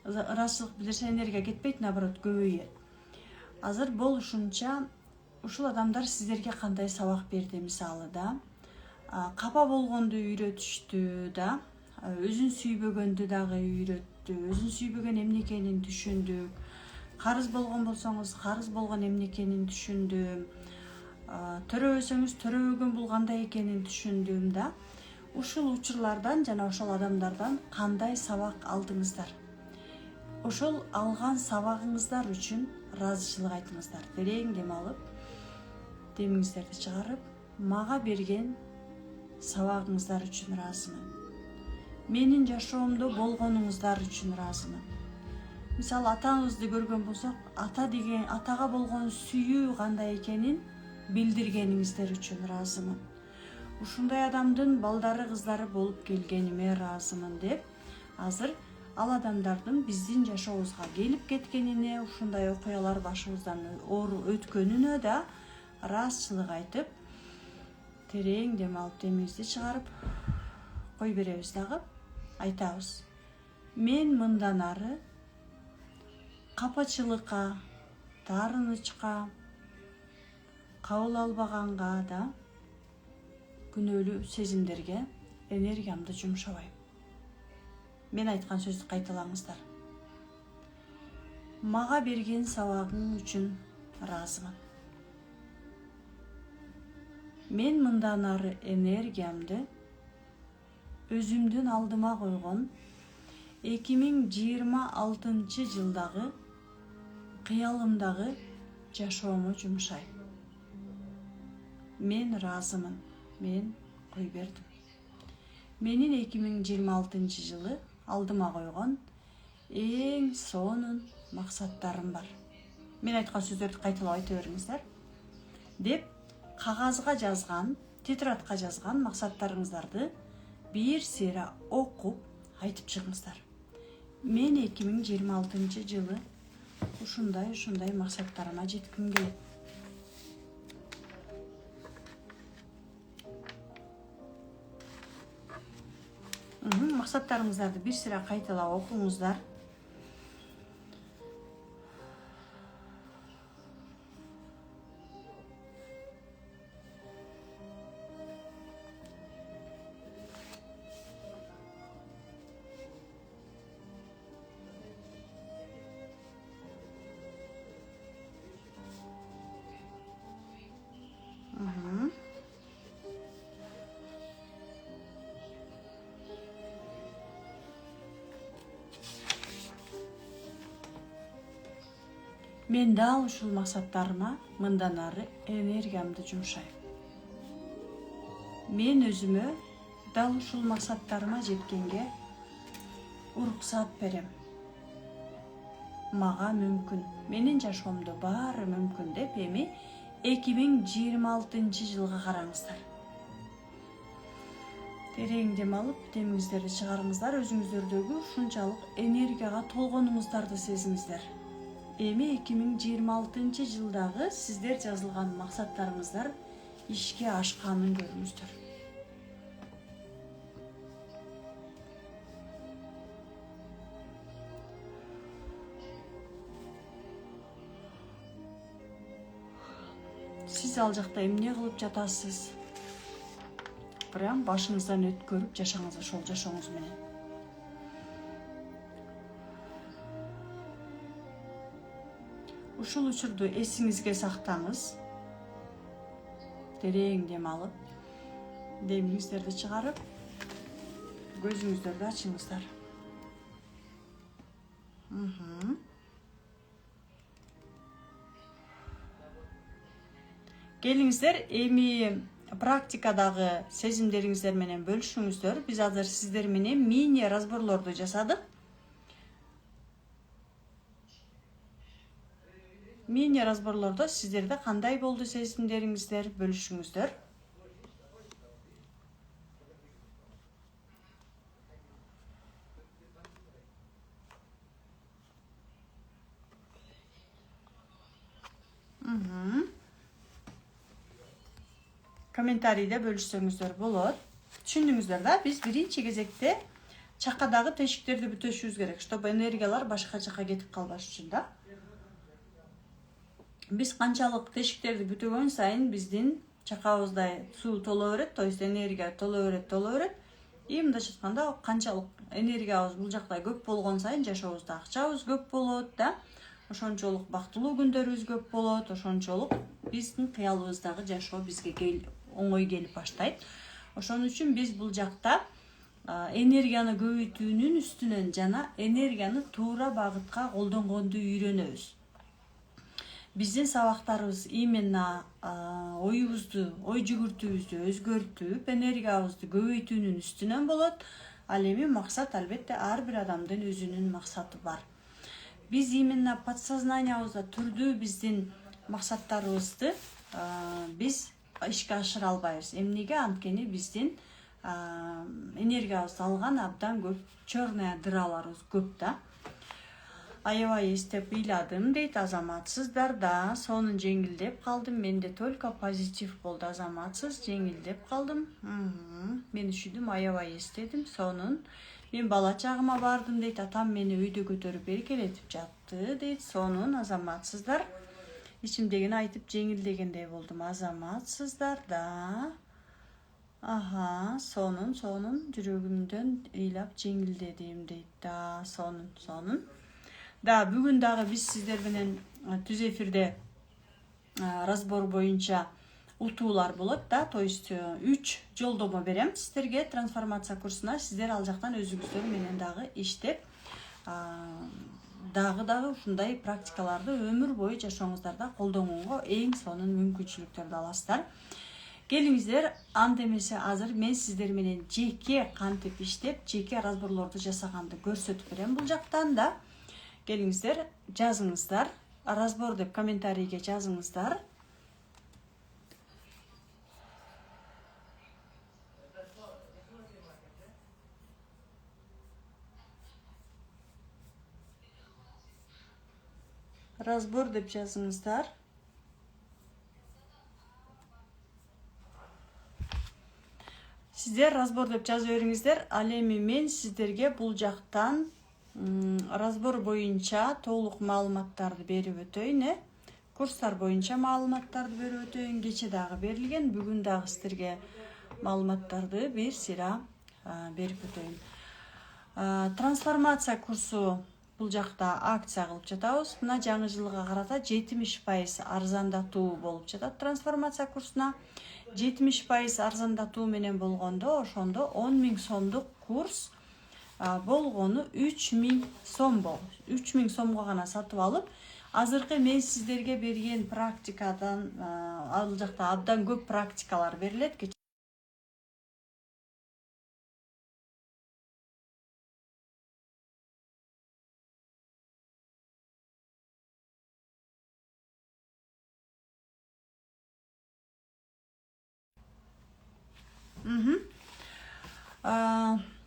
A: Ырасчылык билдирсе энергия кетпейт, наоборот көбөйөт. Азыр болушунча ушул адамдар сиздерге кандай сабак берди? Мисалы да, капа болгонду үйрөтүштү да, өзүн сүйбөгөндү дагы үйрөттү, өзүн сүйбөгөн эмне экенин түшүндүк. Карыз болгон болсоңуз, карыз болгон эмне экенин түшүндүм. Төрөбөсөңүз, төрөбөгөн бул кандай экенин түшүндүм да. Ушул учурлардан жана ошол адамдардан кандай сабак алдыңыздар? Ошол алган сабагыңыздар үчүн ыраазычылык айтыңыздар. Терең дем алып, демиңиздерди чыгарып, мага берген сабагыңыздар үчүн ыраазымын. Менин жашоомдо болгонуңуздар үчүн ыраазымын. Мисалы атаңызды көргөн болсок, атага болгон сүйүү кандай экенин билдиргениңиздер үчүн ыраазымын. Ушундай адамдын балдары, кыздары болуп келгениме ыраазымын деп, азыр ал адамдардын биздин жашообузга келип кеткенине, ушундай окуялар башыбыздан өткөнүнө да ыраазычылык айтып, терең дем алып, демибизди чыгарып кой беребиз дагы, айтабыз. Мен мындан ары капачылыкка, таарынычка, кабыл албаганга да, күнөөлүү сезимдерге энергиямды жумшабайм. Мен айткан сөздү кайталаңыздар. Мага берген сабагың үчүн ыраазымын. Мен мындан ары энергиямды өзүмдүн алдыма койгон 2026 жылдагы кыялымдагы жашоомо жумшайм. Мен ыраазымын. Мен кой бердим. Менин 2026 жылы алдыма койгон эң сонун максаттарым бар. Мен айткан сөздөрдү кайталап айта бериңиздер. Деп кагазга жазган, тетрадка жазган максаттарыңыздарды бир сыйра окуп айтып чыгыңыздар. Мен 2026 жылы ушундай максаттарыма жетким келет. Максаттарыңыздарды бир сыйра кайталап окуңуздар. Мен дал ушул максаттарыма мындан ары энергиямды жумшайм. Мен өзүмө дал ушул максаттарыма жеткенге уруксат берем. Мага мүмкүн, менин жашоомдо баары мүмкүн деп эми 2026 жылга караңыздар. Терең дем алып, демиңиздерди чыгарыңыздар, өзүңүздөрдөгү ушунчалык энергияга толгонуңуздарды сезиңиздер. эми 2026-жылдагы сиздер жазылган максаттарыңыздар ишке ашканын көрүңүздөр. Сиз ал жакта эмне кылып жатасыз? Прям башыңыздан өткөрүп жашаңыз ошол жашооңуз менен. Ушул учурду эсиңизге сактаңыз. Терең дем алып, демиңиздерди чыгарып, көзүңүздөрдү ачыңыздар. Келиңиздер, эми практикадагы сезимдериңиздер менен бөлүшүңүздөр. Биз азыр сиздер менен мини разборлорду жасадык. Мини разборлордо сиздерде кандай болду сезимдериңиздер бөлүшүңүздөр. Комментарийде бөлүшсөңүздөр болот. Түшүндүңүздөр да, биз биринчи кезекте чакадагы тешиктерди бүтөшүбүз керек, чтобы энергиялар башка жака кетип калбаш үчүн да. Биз канчалык тешиктерди бүтөгөн сайын биздин чакабызда суу толо берет, то есть энергия толо берет. И мындайча айтканда, канчалык энергиябыз бул жакта көп болгон сайын жашообузда акчабыз көп болот да. Ошончолук бактылуу күндөрүбүз көп болот, ошончолук биздин кыялыбыздагы жашоо бизге оңой келип баштайт. Ошон үчүн биз бул жакта энергияны көбөйтүүнүн үстүнөн жана энергияны туура багытка колдонгонду үйрөнөбүз. Биздин сабактарыбыз именно оюбузду, ой жүгүртүүбүздү өзгөртүп, энергиябызды көбөйтүүнүн үстүнөн болот. Ал эми максат албетте ар бир адамдын өзүнүн максаты бар. Биз именно подсознаниябызда түрдүү биздин максаттарыбызды биз ишке ашыра албайбыз. Эмнеге? Анткени биздин энергиябызды алган абдан көп черная дыраларыбыз көп да. Аябай эстеп ыйладым дейт азаматсыздар да, сонун жеңилдеп калдым. Менде только позитив болду, азаматсыз жеңилдеп калдым. Мен үшүдүм, аябай эстедим, сонун. Мен бала чагыма бардым дейт, атам мени өйдө көтөрүп эркелетип жатты дейт, сонун азаматсыздар. Ичимдегини айтып жеңилдегендей болдум, азаматсыздар да. Сонун, жүрөгүмдөн ыйлап жеңилдедим дейт да, сонун. Да, бүгүн дагы биз сиздер менен түз эфирде разбор боюнча утуулар болот да, то есть 3 жолдомо берем сиздерге трансформация курсуна. Сиздер ал жактан өзүңүздөр менен дагы иштеп, дагы ушундай практикаларды өмүр бою жашооңуздарда колдонууга эң сонун мүмкүнчүлүктөрдү аласыздар. Келиңиздер, анда эмесе азыр мен сиздер менен жеке кантип иштеп, жеке разборлорду жасаганды көрсөтүп берем бул жактан да. Келиңиздер, жазыңыздар, разбор деп комментарийге жазыңыздар. Разбор деп жазыңыздар. Сиздер разбор деп жазып бериңиздер. Ал эми мен сиздерге бул жактан разбор боюнча толук маалыматтарды берип өтөйүн. Курстар боюнча маалыматтарды берип өтөйүн. Кече дагы берилген, бүгүн дагы сиздерге маалыматтарды бир сыйра берип өтөйүн. Трансформация курсу бул жакта акция кылып жатабыз. Мына жаңы жылга карата 70% арзандатуу болуп жатат трансформация курсуна. 70% арзандатуу менен болгондо, ошондо 10.000 сомдук курс болгону 3.000 сом болот. 3.000 сомго гана сатып алып, азыркы мен сиздерге берген практикадан ал жакта абдан көп практикалар берилет.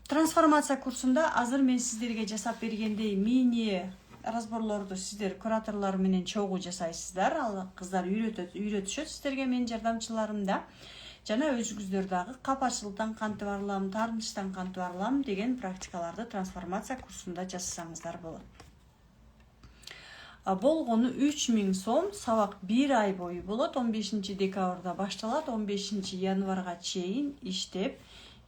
A: Трансформация курсунда азыр мен сиздерге жасап бергендей мини разборлорду сиздер кураторлор менен чогуу жасайсыздар. Ал кыздар үйрөтүшөт сиздерге, менин жардамчыларымда. Жана өзүңүздөр дагы капачылыктан кантип арылам, таарынычтан кантип арылам деген практикаларды трансформация курсунда жасасаңыздар болот. Болгону 3000 сом, сабак 1 ай бою болот. 15 декабрда башталат, 15 январга чейин иштеп,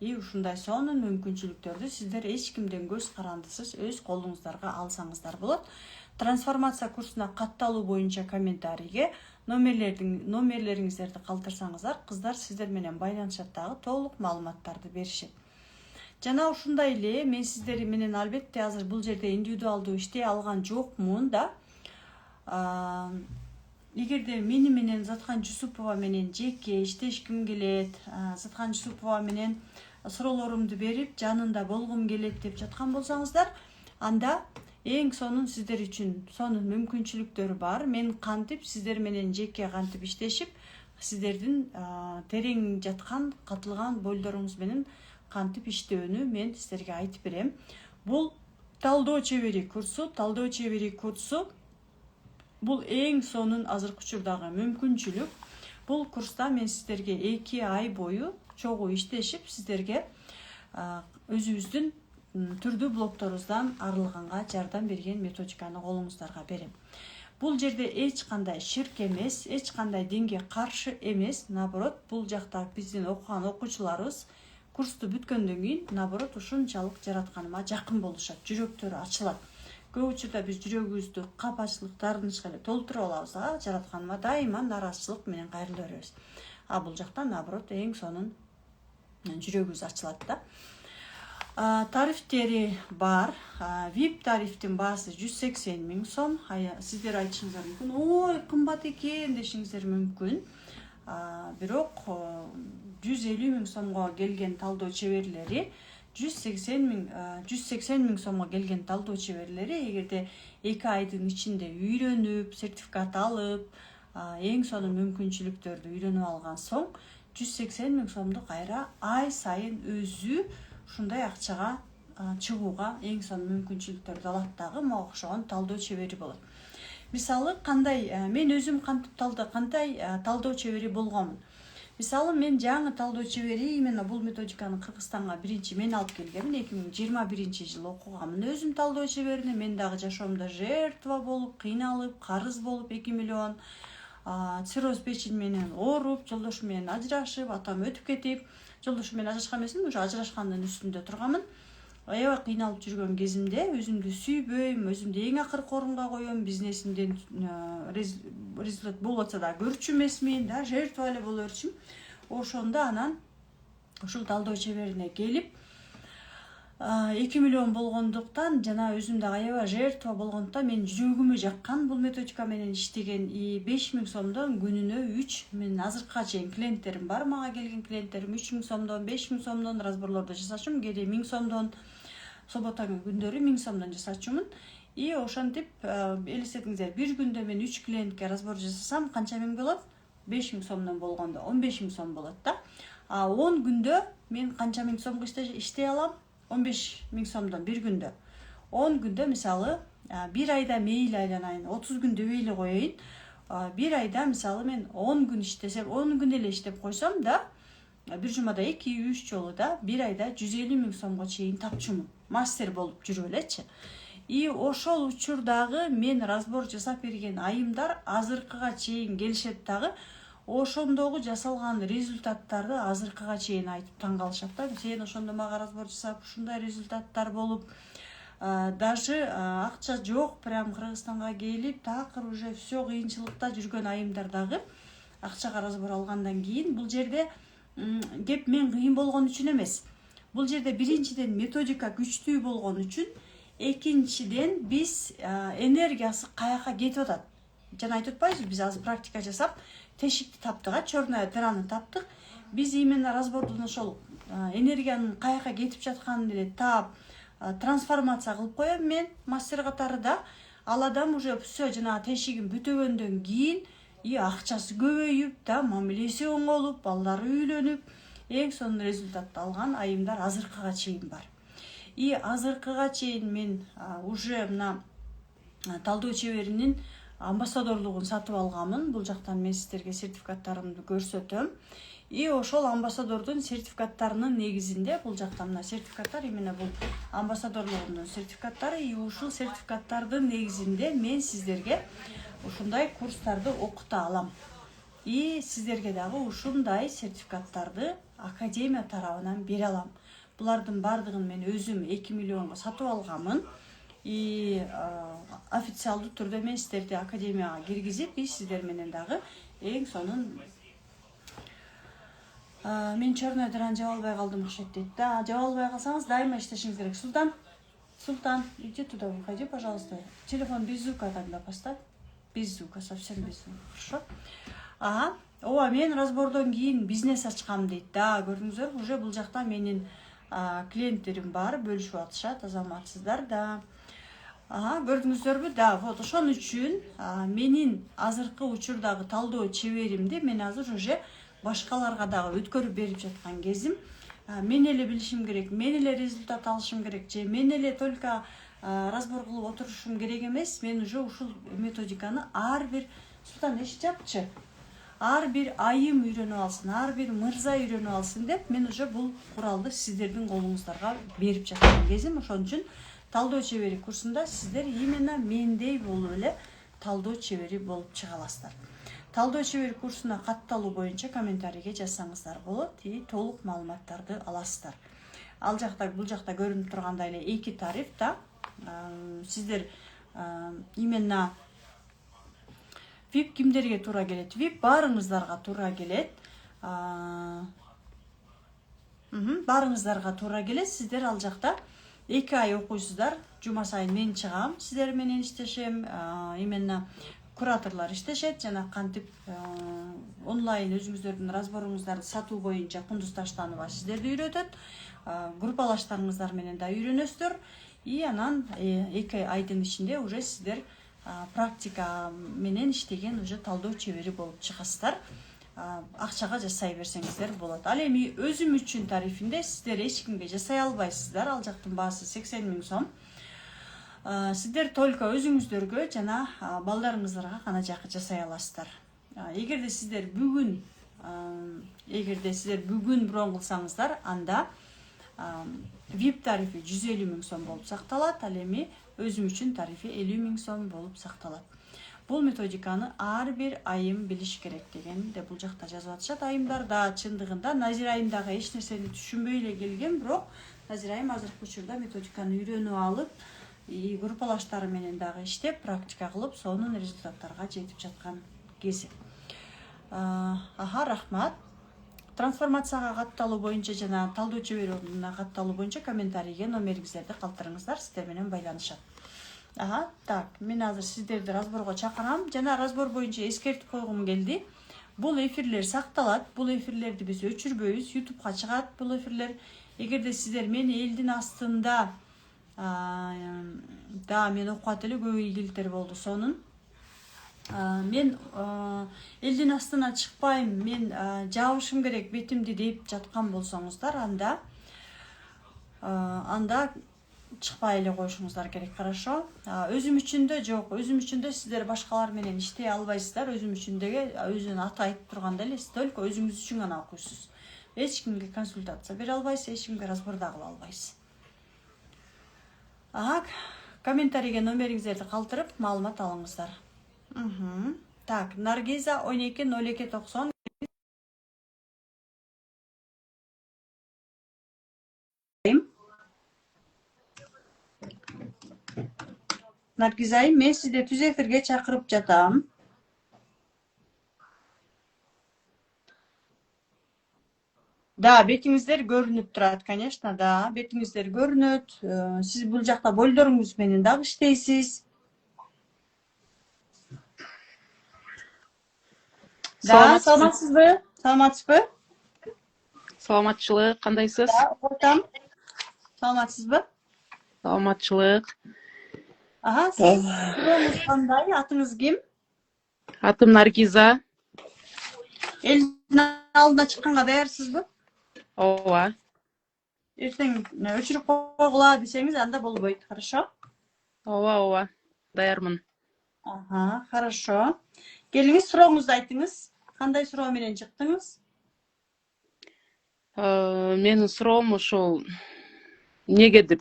A: ушундай сонун мүмкүнчүлүктөрдү сиздер эч кимден көз карандысыз өз колуңуздарга алсаңыздар болот. Трансформация курсуна катталуу боюнча комментарийге номерлериңиздерди калтырсаңыздар, кыздар сиздер менен байланышат дагы, толук маалыматтарды беришет. Жана ушундай эле мен сиздер менен албетте азыр бул жерде индивидуалдуу иштей алган жокмун да. Эгерде мени менен Заткан Жусупова менен жеке иштешким келет, Заткан Жусупова менен суроолорумду берип, жанында болгум келет деп жаткан болсаңыздар, анда эң сонун сиздер үчүн сонун мүмкүнчүлүктөр бар. Мен кантип сиздер менен жеке кантип иштешип, сиздердин терең жаткан, катылган бойлоруңуз менен кантип иштөөнү мен сиздерге айтып берем. Бул талдоо чебери курсу, бул эң сонун азыркы учурдагы мүмкүнчүлүк. Бул курста мен сиздерге 2 ай бою чогуу иштешип, сиздерге өзүбүздүн түрдүү блокторубуздан арылганга жардам берген методиканы колуңуздарга берем. Бул жерде эч кандай ширк эмес, эч кандай динге каршы эмес. Наоборот, бул жакта биздин окуган окуучуларыбыз курсту бүткөндөн кийин наоборот ушунчалык жаратканыма жакын болушат, жүрөктөрү ачылат. Көп учурда биз жүрөгүбүздү капачылык, таарынычка эле толтуруп алабыз, жаратканыма дайыма наразычылык менен кайрыла беребиз. Бул жакта наоборот эң сонун жүрөгүбүз ачылат да. Тарифтери бар. VIP тарифтин баасы 180 000 сом. Сиздер айтышыңыздар мүмкүн, ой, кымбат экен дешиңиздер мүмкүн. Бирок 150 000 сомго келген талдоо чеберлери, 180 000 сомго келген талдоо чеберлери эгерде 2 айдын ичинде үйрөнүп, сертификат алып, эң сонун мүмкүнчүлүктөрдү үйрөнүп алган соң 180 000 сомду кайра ай сайын өзү ушундай акчага чыгууга эң сонун мүмкүнчүлүктөрдү алат дагы, мага окшогон талдоо чебери болот. Мисалы, кандай мен өзүм кандай талдоо чебери болгонмун. Мисалы, мен жаңы талдоо чебери, именно бул методиканы Кыргызстанга биринчи мен алып келгенмин. 2021-жылы окуганмын өзүм талдоо чеберине. Мен дагы жашоомдо жертва болуп, кыйналып, карыз болуп 2 миллион, цирроз печень менен ооруп, жолдошум менен ажырашып, атам өтүп кетип, жолдошум менен ажырашкан эмесмин, уже ажырашкандын үстүндө турганмын. Аябай кыйналып жүргөн кезимде өзүмдү сүйбөйм, өзүмдү эң акыркы орунга коём, бизнесимден результат болуп атса да көрчү эмесмин, да жертва эле боло берчүмүн. Ошондо анан ушул талдоо чеберине келип 2 миллион болгондуктан жана өзүм дагы аябай жертва болгондуктан мен жүрөгүмө жаккан бул методика менен иштеген 5 000 сомдон күнүнө 3, мен азыркыга чейин клиенттерим бар, мага келген клиенттерим 3 000 сомдон, 5 000 сомдон разборлорду жасачумун, кээде 1000 сомдон, собота күндөрү 1000 сомдон жасачумун. Ошентип элестетиңиздер, бир күндө мен 3 клиентке разбор жасасам канча миң болот? 5 000 сомдон болгондо 15 000 сом болот да. 10 күндө мен канча миң сомго иштей алам? 15 000 сомдон бир күндө. 10 күндө мисалы, бир айда мейли айланайын, 30 күндө мейли коеюн. Бир айда мисалы мен 10 күн иштесем, 10 күн эле иштеп койсом да, бир жумада 2-3 жолу да бир айда 150 000 сомго чейин тапчумун. Мастер болуп жүрүп элечи. Ошол учурдагы мен разбор жасап берген айымдар азыркыга чейин келишет дагы, ошондогу жасалган результаттарды азыркыга чейин айтып таң калышат да. Сен ошондо мага разбор жасап, ушундай результаттар болуп, даже акча жок, прям Кыргызстанга келип, такыр уже все кыйынчылыкта жүргөн айымдар дагы акчага разбор алгандан кийин, бул жерде кеп мен кыйын болгон үчүн эмес. Бул жерде биринчиден методика күчтүү болгон үчүн, экинчиден биз энергиясы каяка кетип атат. Жана айтып атпайбызбы, биз азыр практика жасап, тешикти таптык, черная дыраны таптык. Биз именно разбордун ошол энергиянын каяка кетип жатканын эле таап, трансформация кылып коем мен мастер катары да. Ал адам уже все жана тешигин бүтөгөндөн кийин акчасы көбөйүп да, мамилеси оңолуп, балдары үйлөнүп, эң сонун результатты алган айымдар азыркыга чейин бар. Азыркыга чейин мен уже мына талдоо чеберинин амбассадорлугун сатып алганмын. Бул жактан мен сиздерге сертификаттарымды көрсөтөм. И ошол амбассадордун сертификаттарынын негизинде бул жакта мына сертификаттар именно бул амбассадорлугунун сертификаттары. И ушул сертификаттардын негизинде мен сиздерге ушундай курстарды окута алам. И сиздерге дагы ушундай сертификаттарды академия тарабынан бере алам. Булардын бардыгын мен өзүм 2 миллионго сатып алганмын. И официалдуу түрдө мен сиздерди академияга киргизип, и сиздер менен дагы эң сонун мен черный экран жаба албай калдым окшойт дейт да. Жаба албай калсаңыз дайыма иштешиңиз керек. Султан, иди туда, выходи, пожалуйста. Телефон без звука тогда поставь. Без звука, совсем без звука. Хорошо? Ага. Ооба, мен разбордон кийин бизнес ачкам дейт да. Көрдүңүздөр, уже бул жакта менин клиенттерим бар, бөлүшүп атышат, азаматсыздар да. Ага, көрдүңүздөрбү? Да, вот ошон үчүн менин азыркы учурдагы талдоо чеберимди мен азыр уже башкаларга дагы өткөрүп берип жаткан кезим. Мен эле билишим керек, мен эле результат алышым керек, же мен эле только разбор кылып отурушум керек эмес. Мен уже ушул методиканы ар бир Султан эшик жапчы. Ар бир айым үйрөнүп алсын, ар бир мырза үйрөнүп алсын деп мен уже бул куралды сиздердин колуңуздарга берип жаткан кезим. Ошон үчүн талдоо чебери курсунда сиздер именно мендей болуп эле талдоо чебери болуп чыга аласыздар. Талдоо чебери курсуна катталуу боюнча комментарийге жазсаңыздар болот, и толук маалыматтарды аласыздар. Ал жакта бул жакта көрүнүп тургандай эле 2 тариф да. Сиздер именно VIP кимдерге туура келет? VIP баарыңыздарга туура келет. Баарыңыздарга туура келет. Сиздер ал жакта 2 ай окуйсуздар. Жума сайын мен чыгам, сиздер менен иштешем. Именно кураторлор иштешет, жана кантип онлайн өзүңүздөрдүн разборуңуздарды сатуу боюнча Кундуз Таштанова сиздерди үйрөтөт. Группалаштарыңыздар менен да үйрөнөсүздөр. И анан 2 айдын ичинде уже сиздер практика менен иштеген уже талдоо чебери болуп чыгасыздар. Акчага жасай берсеңиздер болот. Ал эми өзүм үчүн тарифинде сиздер эч кимге жасай албайсыздар. Ал жактын баасы 80 000 сом. Сиздер только өзүңүздөргө жана балдарыңыздарга гана жасай аласыздар. Эгерде сиздер бүгүн бирон кылсаңыздар, анда VIP тарифи 150 000 сом болуп сакталат. Ал эми өзүм үчүн тарифи 50 000 сом болуп сакталат. Бул методиканы ар бир айым билиш керек деген де бул жакта жазып атышат. Айымдарда чындыгында Назира айым дагы эч нерсени түшүнбөй эле келген, бирок Назира айым азыркы учурда методиканы үйрөнүп алып, и группалаштары менен дагы иштеп, практика кылып, сонун результаттарга жетип жаткан кези. Рахмат. Трансформацияга катталуу боюнча жана талдоо чеберине катталуу боюнча комментарийге номериңиздерди калтырыңыздар, сиздер менен байланышат. Так, мен азыр сиздерди разборго чакырам. Жана разбор боюнча эскертип койгум келди. Бул эфирлер сакталат. Бул эфирлерди биз өчүрбөйбүз. YouTubeга чыгат бул эфирлер. Эгерде сиздер мени элдин астында мен окуп эле көп ийгиликтер болду сонун. Мен элдин астына чыкпайм, мен жабышым керек бетимди деп жаткан болсоңуздар, анда чыкпай эле коюшуңуздар керек, хорошо? Өзүм үчүн жок, өзүм үчүн сиздер башкалар менен иштей албайсыздар. Өзүм үчүн өзүнүн аты айтып тургандай эле, сиз только өзүңүз үчүн гана окуйсуз. Эч кимге консультация бере албайсыз, эч кимге разбор да кыла албайсыз. Комментарийге номериңиздерди калтырып, маалымат алыңыздар. Так, Наргиза 120290. Наргизай, мен сизди түз эфирге чакырып жатам. Да, бетиңиздер көрүнүп турат, конечно, да, бетиңиздер көрүнөт. Сиз бул жакта бойлоруңуз менен дагы иштейсиз. Да, саламатсызбы?
B: Саламатчылык, кандайсыз?
A: Да, отам. Саламатсызбы?
B: Саламатчылык.
A: Сиз сурооңуз кандай? Атыңыз ким?
B: Атым Наргиза.
A: Элдин алдына чыкканга даярсызбы?
B: Ооба.
A: Эртең өчүрүп койгула десеңиз, анда болбойт, хорошо?
B: Ооба. даярмын.
A: Ага, хорошо. Келиңиз, сурооңузду айтыңыз. Кандай суроо менен чыктыңыз?
B: Менин суроом ошол негедир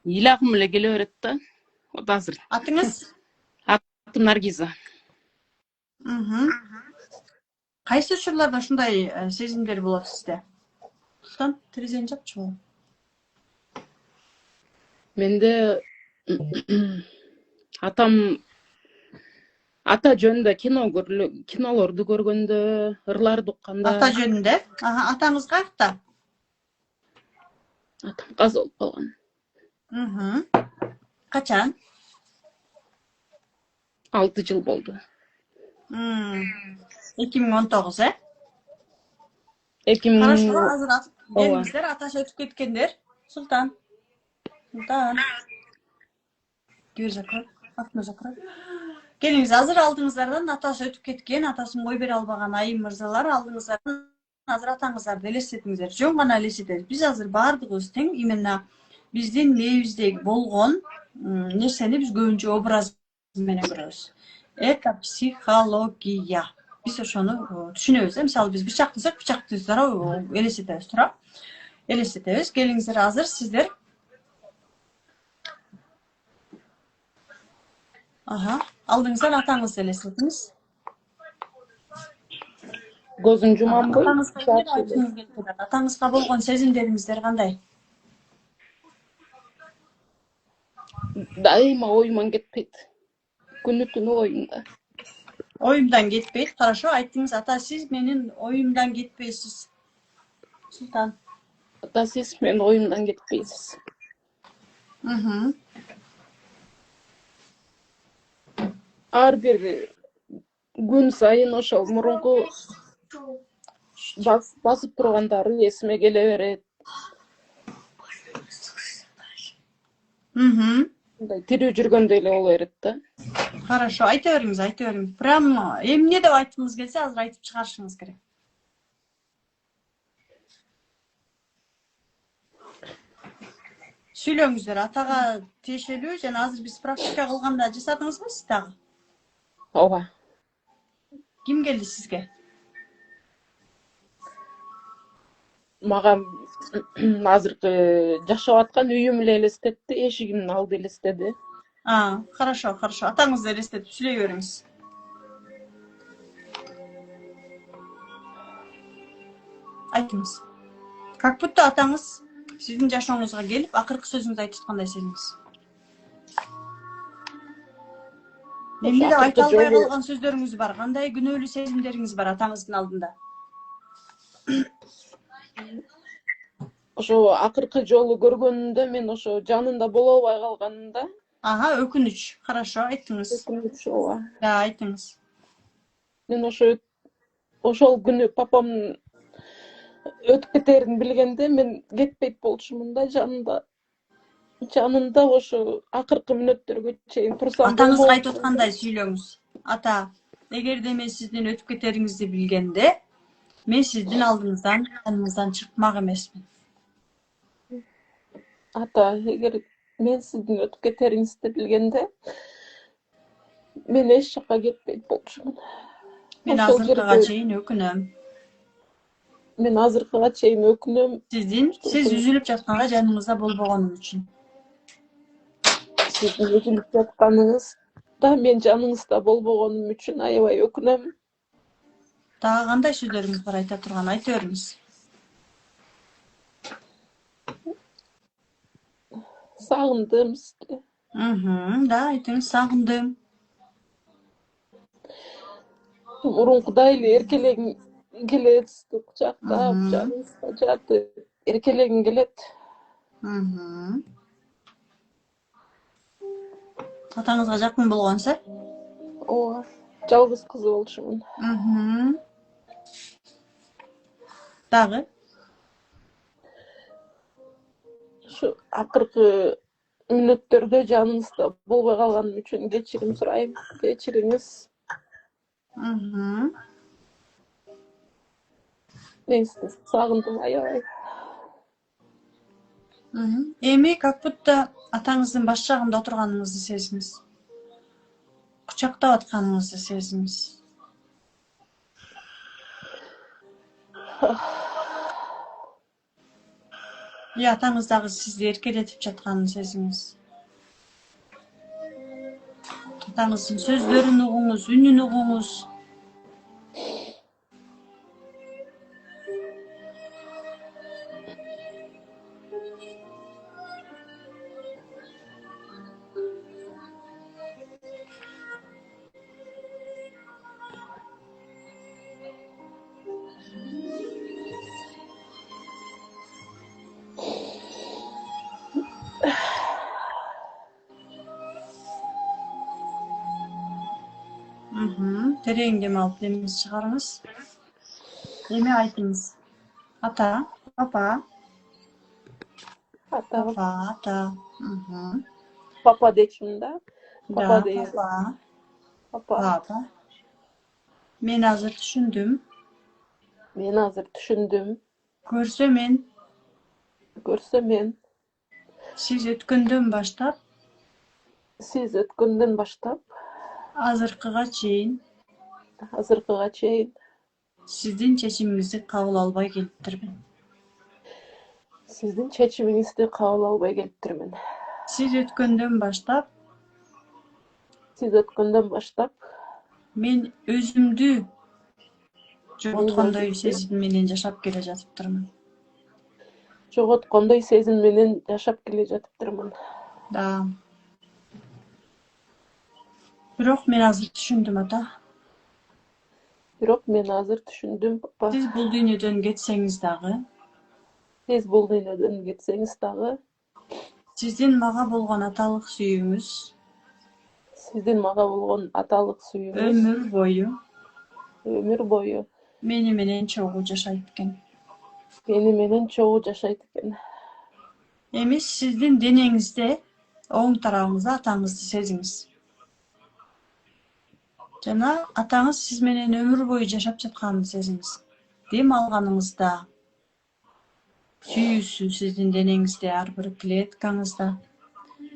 B: ыйлагым эле келе берет да. Вот азыр.
A: Атыңыз?
B: Атым Наргиза.
A: Кайсы учурларда ушундай сезимдер болот сизде? Султан, терезени жапчы болом.
B: Менде ата жөнүндө кинолорду көргөндө, ырларды укканда
A: Ата жөнүндө? Ага, атаңыз каякта?
B: атам каза болуп калган.
A: Качан?
B: 6 жыл болду.
A: 2019, э?
B: 2000
A: Хорошо, азыр
B: Ооба.
A: келиңиздер, атасы өтүп кеткендер. Султан. Дверь закрой. Окно закрой. Келиңиз, азыр алдыңыздардан атасы өтүп кеткен, атасын кой бере албаган айым мырзалар, алдыңыздардан азыр атаңыздарды элестетиңиздер. Жөн гана элестетебиз. Биз азыр баардыгыбыз тең именно биздин мээбиздеги болгон нерсени биз көбүнчө образ менен көрөбүз. Это психология. Биз ошону түшүнөбүз. Мисалы биз бычак десек, бычакты дароо элестетебиз, туура? Элестетебиз. Келиңиздер, азыр сиздер алдыңыздан атаңызды элестетиңиз.
B: Көзүн жумамбы.
A: Атаңызга эмне айткыңыз келип жатат? Атаңызга болгон сезимдериңиздер кандай?
B: Дайыма оюман кетпейт. Күнү түнү оюмда.
A: Оюмдан кетпейт. Хорошо, айттыңыз, ата, сиз менин оюмдан кетпейсиз. Султан.
B: Ата, сиз менин оюмдан кетпейсиз. Ар бир күн сайын ошол мурунку басып тургандары эсиме келе берет. Мындай тирүү жүргөндөй эле боло берет да.
A: Хорошо, айта бериңиз. Прям эмне деп айткыңыз келсе, азыр айтып чыгарышыңыз керек. Сүйлөңүздөр, атага тиешелүү жана азыр биз практика кылганда жасадыңызбы сиз дагы?
B: Ооба.
A: Ким келди сизге?
B: Мага азыркы жашап аткан үйүм эле элестетти, эшигимдин алды элестеди.
A: Хорошо. Атаңызды элестетип сүйлөй бериңиз. Айтыңыз. Как будто атаңыз сиздин жашооңузга келип, акыркы сөзүңүздү айтып аткандай сезиңиз. Эмне деп айта албай калган сөздөрүңүз бар? Кандай күнөөлүү сезимдериңиз бар атаңыздын алдында?
B: Ошо акыркы жолу көргөнүндө мен ошо жанында боло албай калганымда.
A: Өкүнүч. Хорошо, айттыңыз.
B: Өкүнүч, ооба.
A: Да, айттыңыз.
B: Мен ошол күнү папамдын өтүп кетерин билгенде мен кетпейт болчумун да, жанында ошо акыркы мүнөттөргө чейин турсам.
A: Атаңызга айтып аткандай сүйлөңүз. Ата, эгерде мен сиздин өтүп кетериңизди билгенде, мен сиздин алдыңыздан чыкмак эмесмин.
B: Ата, эгер мен сиздин өтүп кетериңизди билгенде, мен эч жакка кетпейт болчумун.
A: Мен азыркыга чейин өкүнөм. Сиз үзүлүп жатканга жаныңызда болбогонум үчүн.
B: Сиздин үзүлүп жатканыңыз да мен жаныңызда болбогонум үчүн аябай өкүнөм.
A: Дагы кандай сөздөрүңүз бар айта турган? Айта бериңиз.
B: Сагындым сизди.
A: Да, айтыңыз, сагындым.
B: Мурункудай эле эркелегим келет, сизди кучактап, жаныңызга жатып, эркелегим келет.
A: Атаңызга жакын болгонсо?
B: Ооба, жалгыз кыз болчумун.
A: Дагы?
B: Ушу акыркы мүнөттөрдө жаныңызда болбой калганым үчүн кечирим сурайм. Кечириңиз. Мен сизди сагындым аябай.
A: Эми как будто атаңыздын баш жагында отурганыңызды сезиңиз. Кучактап атканыңызды сезиңиз. Атаңыз дагы сизди эркелетип жатканын сезиңиз. Атаңыздын сөздөрүн угуңуз, үнүн угуңуз. Терең дем алып демиңизди чыгарыңыз. Эми айтыңыз. Ата, папа,
B: Ата,
A: ата.
B: папа дечим да.
A: Да,
B: Папа дейм.
A: папа.
B: Папа.
A: Мен азыр түшүндүм.
B: Мен азыр түшүндүм.
A: Көрсөм
B: мен.
A: Siz өткөндөн баштап,
B: Siz өткөндөн баштап,
A: азыркыга чейин сиздин чечимиңизди кабыл албай келиптирмин.
B: Сиздин чечимиңизди кабыл албай келиптирмин.
A: Siz өткөндөн баштап, мен өзүмдү жоготкондой сезим менен жашап келе жатыптырмын.
B: Жоготкондой сезим менен жашап келе жатыптырмын.
A: Да. Бирок мен азыр түшүндүм, ата.
B: Папа.
A: Сиз бул дүйнөдөн кетсеңиз дагы, сиздин мага болгон аталык сүйүүңүз өмүр бою мени менен чогуу жашайт экен. Эми сиздин денеңизде, оң тарабыңызда атаңызды сезиңиз. Жана атаңыз сиз менен өмүр бою жашап жатканын сезиңиз. Дем алганыңызда, сүйүүсү сиздин денеңизде, ар бир клеткаңызда.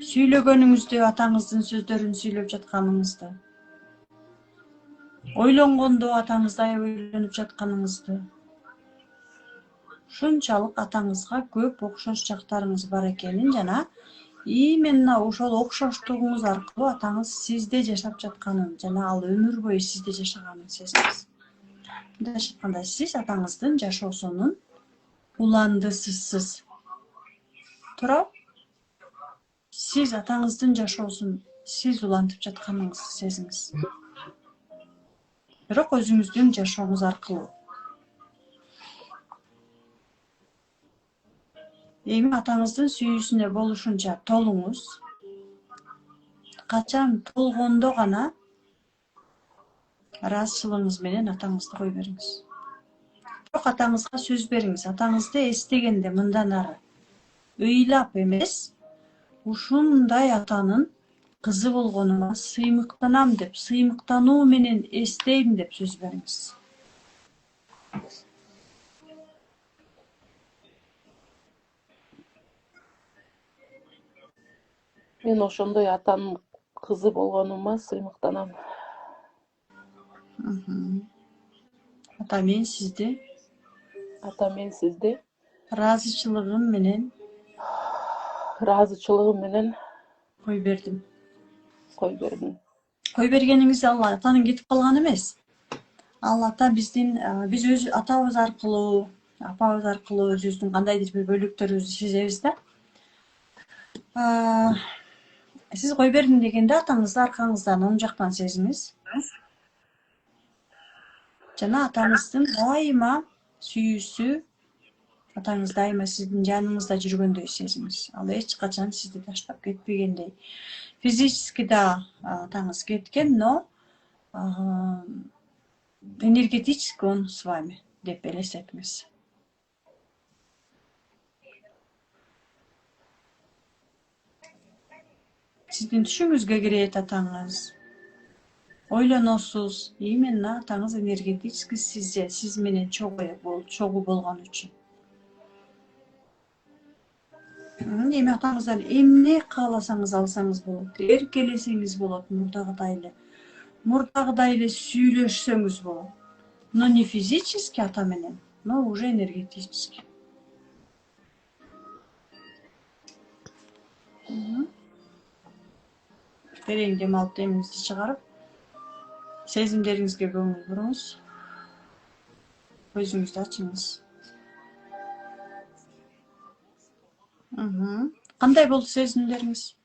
A: Сүйлөгөнүңүздө атаңыздын сөздөрүн сүйлөп жатканыңызды. Ойлонгондо атаңыздай ойлонуп жатканыңызды. Ушунчалык атаңызга көп окшош жактарыңыз бар экенин жана именно ошол окшоштугуңуз аркылуу атаңыз сизде жашап жатканын жана ал өмүр бою сизде жашаганын сезиңиз. Мындайча айтканда, сиз атаңыздын жашоосунун уландысысыз. Туурабы? Сиз атаңыздын жашоосун сиз улантып жатканыңызды сезиңиз. Бирок өзүңүздүн жашооңуз аркылуу. Эми атаңыздын сүйүүсүнө болушунча толуңуз. Качан толгондо гана ыраазычылыгыңыз менен атаңызды кой бериңиз. Бирок атаңызга сөз бериңиз. Атаңызды эстегенде мындан ары ыйлап эмес, ушундай атанын кызы болгонума сыймыктанам деп, сыймыктануу менен эстейм деп сөз бериңиз.
B: Мен ошондой атанын кызы болгонума сыймыктанам.
A: Ата, мен сизди ыраазычылыгым менен кой бердим. Кой бергениңиз ал атанын кетип калганы эмес. Ал ата биз өз атабыз аркылуу, апабыз аркылуу өзүбүздүн кандайдыр бир бөлүктөрүбүздү сезебиз да. Сиз кой бердим дегенде атаңызды аркаңыздан оң жактан сезиңиз. Жана атаңыздын дайыма сүйүүсү, атаңыз дайыма сиздин жаныңызда жүргөндөй сезиңиз. Ал эч качан сизди таштап кетпегендей. Физически да атаңыз кеткен, но энергетически он с вами деп элестетиңиз. Сиздин түшүңүзгө кирет атаңыз. Ойлоносуз, именно атаңыз энергетически сиз менен чогуу болгон үчүн. Эми атаңыздан эмне кааласаңыз алсаңыз болот. Эркелесеңиз болот мурдагыдай эле. Мурдагыдай эле сүйлөшсөңүз болот. Но не физически ата менен, но уже энергетически. Терең дем алып демиңизди чыгарып, сезимдериңизге көңүл буруңуз. Көзүңүздү ачыңыз. Кандай болду сезимдериңиз?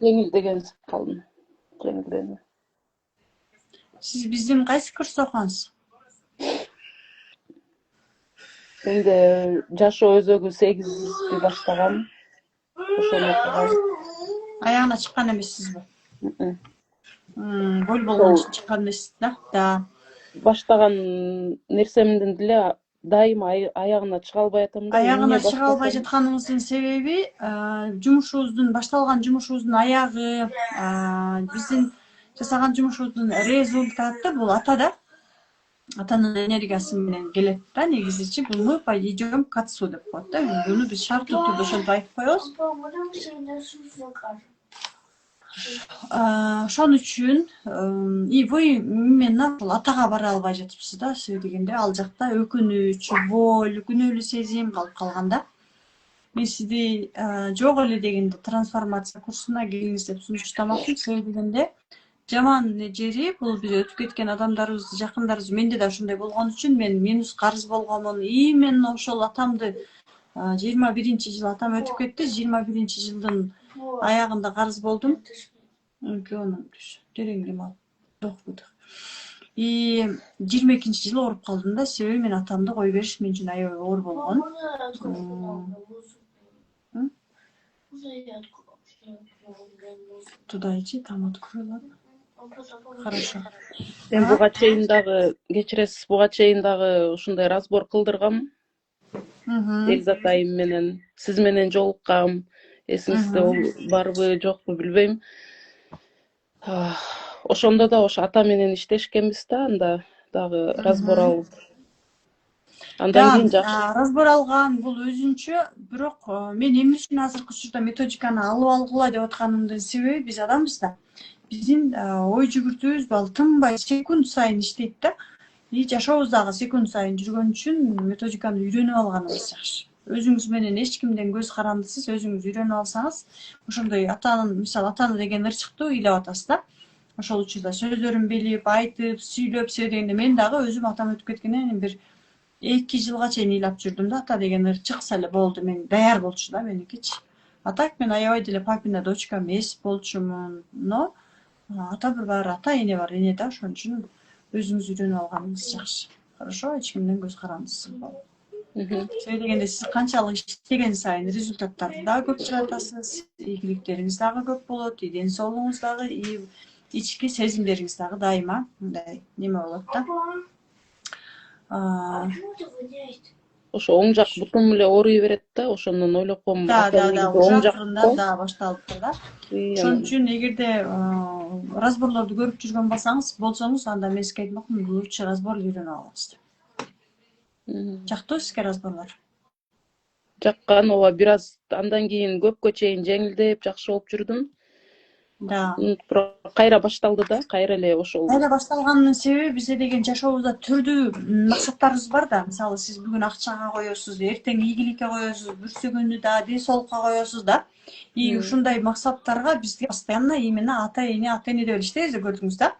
B: Жеңилдеген калдым. Жеңилдеди.
A: Сиз биздин кайсы курста окугансыз?
B: Менде жашоо өзөгү 8 баштагам. Ошону окугам.
A: Аягына чыккан эмессизби? Боль болгон
B: Ошол
A: үчүн чыккан эмессиз да? Да.
B: баштаган нерсемден деле дайыма аягына чыга албай атам да.
A: Аягына
B: Эмне
A: чыга албай
B: баштасам?
A: жатканыңыздын себеби жумушубуздун башталган жумушубуздун аягы, биздин жасаган жумушубуздун результаты бул ата да. Атанын энергиясы менен келет да, негизичи бул мы пойдем к отцу деп коет да. Буну биз шарттуу түрдө ошентип айтып коебуз. Ошон үчүн и вы именно ушул атага бара албай жатыпсыз да, себеби дегенде ал жакта өкүнүч, боль, күнөөлүү сезим калып калган да. Мен сизди жок эле дегенде трансформация курсуна келиңиз деп сунуштамакмын, себеби дегенде жаман жери бул биз өтүп кеткен адамдарыбызды, жакындарыбыз, менде да ошондой болгон үчүн мен минус карыз болгонмун. Именно ошол атамды 21-жыл атам өтүп кетти. 21-жылдын аягында карыз болдум. Терең дем алып. И 22-жылы ооруп калдым да, себеби мен атамды кое бериш мен үчүн аябай оор болгон. Тудайчы там открыла. Хорошо.
B: Мен буга чейин дагы, кечиресиз, буга чейин дагы ушундай разбор кылдыргам. Элзат айым менен, сиз менен жолуккам. Эсиңизде барбы, жокпу билбейм. Ошондо да ошо ата менен иштешкенбиз да, анда дагы разбор алып. Андан кийин жакшы.
A: Разбор алган бул өзүнчө, бирок мен эмне үчүн азыркы учурда методиканы алып алгыла деп атканымдын себеби биз адамбыз да. Биздин ой жүгүртүүбүз бул тынбай секунд сайын иштейт да. И жашообуз дагы секунд сайын жүргөн үчүн методиканы үйрөнүп алганыбыз жакшы. Өзүңүз менен эч кимден көз карандысыз, өзүңүз үйрөнүп алсаңыз, ошондой атанын, мисалы атаны деген ырчыктуу ыйлап атасыз да. Ошол учурда сөздөрүн билип, айтып, сүйлөп, дегенде мен дагы өзүм атам өтүп кеткенден бир 2 жылга чейин ыйлап жүрдүм да. Ата деген ыр чыкса эле болду, мен даяр болчу да меникичи. А так мен аябай деле папина дочка эмес болчумун, но ата бар, ата эне бар, эне да, ошон үчүн өзүңүз үйрөнүп алганыңыз жакшы. Хорошо, эч кимден көз карандысыз болуп. Себеби дегенде сиз канчалык иштеген сайын результаттарды дагы көп чыгартасыз, ийгиликтериңиз дагы көп болот, ден соолугуңуз дагы, ички сезимдериңиз дагы дайыма мындай неме болот да.
B: Ошо оң жак бутум эле ооруй берет да, ошондон ойлоп коем.
A: Да, оң жакында да башталыптыр да. Ошон үчүн эгерде разборлорду көрүп жүргөн болсоңуз, анда мен сизге айтмакмын, лучше разбор үйрөнүп алыңыз деп. Жактыбы сизге разборлор?
B: Жаккан, ооба, бир аз андан кийин көпкө чейин жеңилдеп, жакшы болуп жүрдүм.
A: Да.
B: Бирок кайра башталды да, кайра эле ошол.
A: Кайра башталганынын себеби бизде деген жашообузда түрдүү максаттарыбыз бар да. Мисалы сиз бүгүн акчага коесуз, эртең ийгиликке коесуз, бүрсөгүндү да, ден соолукка коесуз да. И ушундай максаттарга бизге постоянно именно ата эне деп иштейбиз да, көрдүңүз да.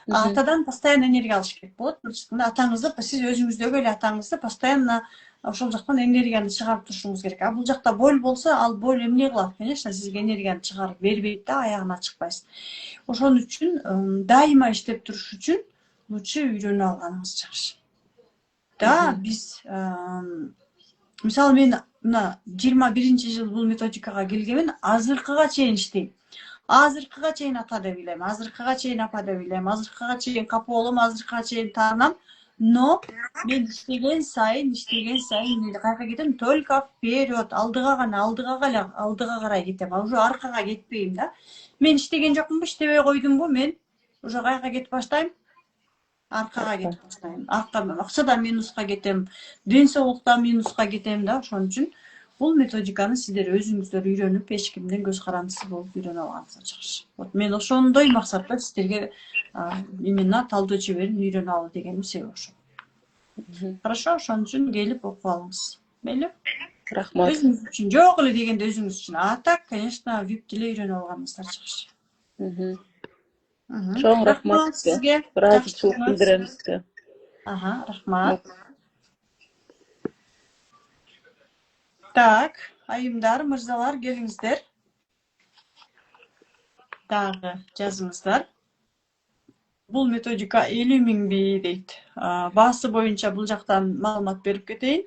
A: Атадан постоянно энергия алыш керек болот. Атаңызды, сиз өзүңүздөгү эле атаңызды постоянно ошол жактан энергияны чыгарып турушуңуз керек. А бул жакта боль болсо, ал боль эмне кылат? Конечно, сизге энергияны чыгарып бербейт да, аягына чыкпайсыз. Ошон үчүн дайыма иштеп туруш үчүн лучше үйрөнүп алганыңыз жакшы. Да, биз мисалы мен мына 21-жыл бул методикага келгенмин, азыркыга чейин иштейм. Азыркыга чейин ата деп билем, азыркыга чейин апа деп билем, азыркыга чейин капа болом, азыркыга чейин таанам. Но мен иштеген сайын мен каяка кетем? Только вперед, алдыга карай кетем. А уже аркага кетпейм да. Мен иштеген жокмунбу, иштебей койдумбу, мен уже каяка кетип баштайм? аркага кетип баштайм. Акчада минуска кетем, ден соолукта минуска кетем да, ошон үчүн бул методиканы сиздер өзүңүздөр үйрөнүп, эч кимден көз карандысыз болуп үйрөнүп алганыңызга жакшы. Вот мен ошондой максатта сиздерге именно талдоо чеберин үйрөнүп алуу дегеним себеп ошо. Хорошо, ошон үчүн келип окуп алыңыз. Мейли?
B: Рахмат.
A: Өзүңүз үчүн жок эле дегенде өзүңүз үчүн. А так, конечно, VIP деле үйрөнүп алганыңыздар жакшы.
B: Чоң рахмат
A: сизге.
B: ыраазычылык билдирем сизге.
A: Рахмат. Так, айымдар, мырзалар, келиңиздер. Дагы жазыңыздар. Бул методика 50 миңби дейт. Баасы боюнча бул жактан маалымат берип кетейин.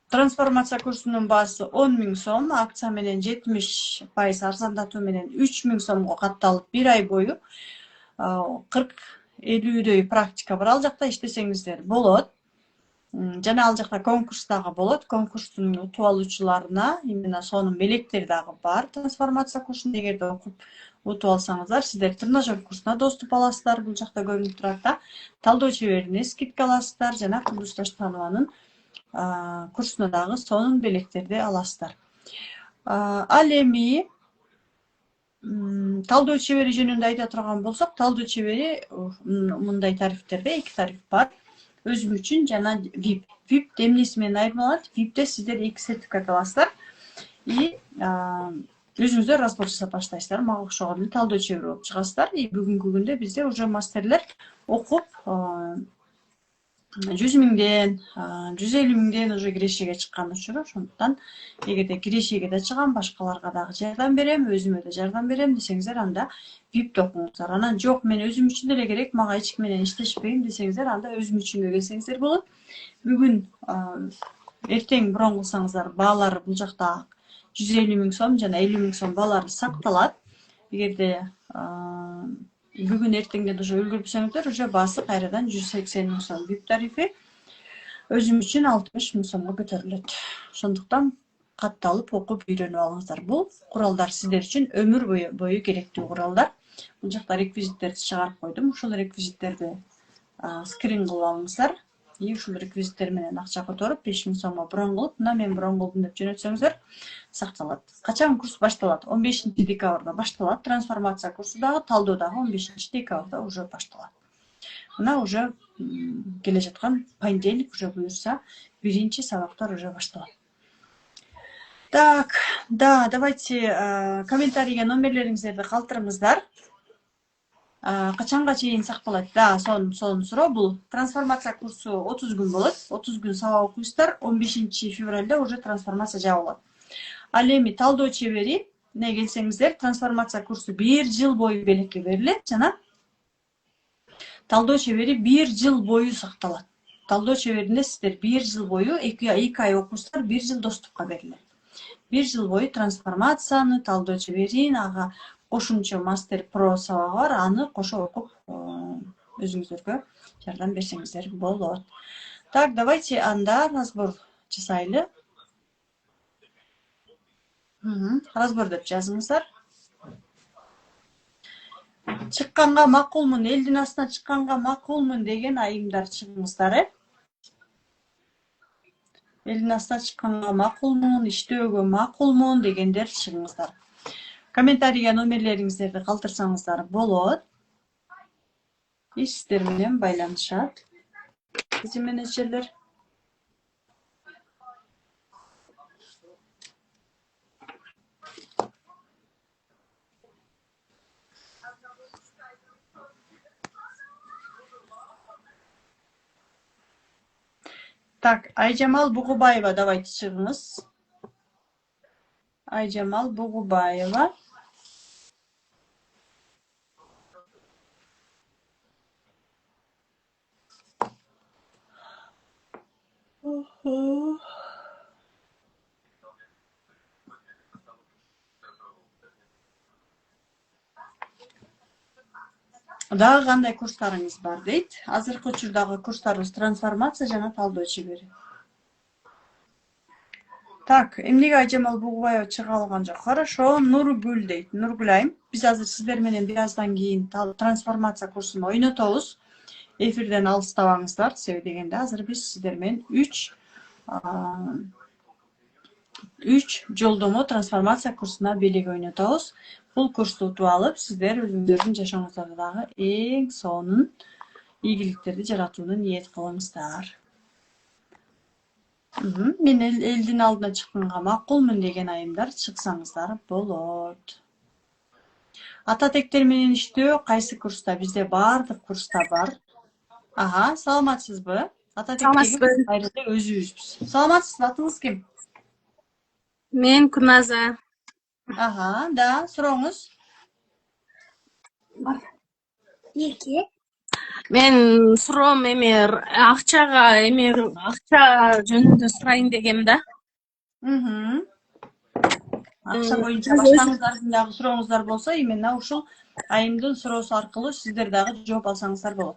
A: Трансформация курсунун баасы 10 миң сом, акция менен 70% арзандатуу менен 3 миң сомго катталып, 1 ай бою 40-50дөй практика бар. Ал жакта иштесеңиздер болот. Жана ал жакта конкурс дагы болот. Конкурстун утуп алуучуларына именно сонун белектер дагы бар. Трансформация курсун эгерде окуп утуп алсаңыздар, сиздер тренажер курсуна доступ аласыздар. Бул жакта көрүнүп турат да. Талдоо чеберине скидка аласыздар жана Кудус Таштанованын курсуна дагы сонун белектерди аласыздар. Ал эми талдоо чебери жөнүндө айта турган болсок, талдоо чебери мындай тарифтерде 2 тариф бар. Өзүм үчүн жана VIP. VIP эмнеси менен айырмаланат? VIPте сиздер 2 сертификат аласыздар. И өзүңүздөр разбор жасап баштайсыздар. Мага окшогон эле талдоо чебери болуп чыгасыздар. И бүгүнкү күндө бизде уже мастерлер окуп 100 миңден, 150 миңден уже кирешеге чыккан учуру. Ошондуктан эгерде кирешеге да чыгам, башкаларга дагы жардам берем, өзүмө да жардам берем десеңиздер, анда VIPте окуңуздар. Анан жок, мен өзүм үчүн деле керек, мага эч ким менен иштешпейм десеңиздер, анда өзүм үчүнгө келсеңиздер болот. Бүгүн эртең брон кылсаңыздар, баалары бул жакта 150 миң сом жана 50 миң сом баалары сакталат. Эгерде бүгүн эртеңден уже үлгүрбөсөңүздөр, уже баасы кайрадан 180 миң сом VIP тарифи өзүм үчүн 60 миң сомго көтөрүлөт. Ошондуктан катталып окуп үйрөнүп алыңыздар. Бул куралдар сиздер үчүн өмүр бою керектүү куралдар. Бул жакта реквизиттерди чыгарып койдум. Ушул реквизиттерди скрин кылып алыңыздар. И ушул реквизиттер менен акча которуп 5 миң сомго брон кылып, мына мен брон кылдым деп жөнөтсөңүздөр сакталат. Качан курс башталат? 15 декабрда башталат. Трансформация курсу дагы, талдоо дагы 15 декабрда уже башталат. Мына уже келе жаткан понедельник уже буюрса, биринчи сабактар уже башталат. Так, да, давайте комментарийге номерлериңиздерди калтырыңыздар. Качанга чейин сакталат? Да, сонун суроо. Бул трансформация курсу 30 күн болот. 30 күн сабак окуйсуздар. 15 февралда уже трансформация жабылат. Ал эми талдоо чебери не келсеңиздер, трансформация курсу 1 жыл бою белекке берилет жана талдоо чебери 1 жыл бою сакталат. Талдоо чеберинде сиздер 1 жыл бою 2 ай окуйсуздар, 1 жыл доступка берилет. 1 жыл бою трансформацияны, талдоо чеберин, ага кошумча мастер про сабагы бар, аны кошо окуп өзүңүздөргө жардам берсеңиздер болот. Так, давайте анда разбор жасайлы. Разбор деп жазыңыздар. Чыкканга макулмун, элдин астына чыкканга макулмун деген айымдар чыгыңыздар, Элдин астына чыкканга макулмун, иштөөгө макулмун дегендер чыгыңыздар. Комментарийге номерлериңиздерди калтырсаңыздар болот. Сиздер менен байланышат биздин менеджерлер. Так, Айжамал Бугубаева, давайте чыгыңыз. Айжамал Бугубаева. Дагы кандай курстарыңыз бар дейт? Азыркы учурдагы курстарыбыз трансформация жана талдоо чебери. Так, эмнеге Айжамал Бугубаева чыга алган жок? Хорошо, Нургүл дейт. Нургүл айым. Биз азыр сиздер менен бир аздан кийин трансформация курсун ойнотобуз. Эфирден алыстабаңыздар. Себеби дегенде азыр биз сиздер менен 3 жолдомо трансформация курсуна бийлик ойнотобуз. Бул курсту утуп алып, сиздер өзүңүздөрдүн жашооңуздагы эң сонун ийгиликтерди жаратууну ниет кылыңыздар. Мен элдин алдына чыкканга макулмун деген айымдар чыксаңыздар болот. Ата тектер менен иштөө кайсы курста? Бизде баардык курста бар. Саламатсызбы? Ата тектеги айрылды өзүбүзбүз. Саламатсызбы? Атыңыз ким?
C: Мен Куназа.
A: Да, сурооңуз.
C: Мен суроом акча жөнүндө сурайын дегем да.
A: Акча боюнча башкаңыздардын дагы сурооңуздар болсо, именно ушул айымдын суроосу аркылуу сиздер дагы жооп алсаңыздар болот.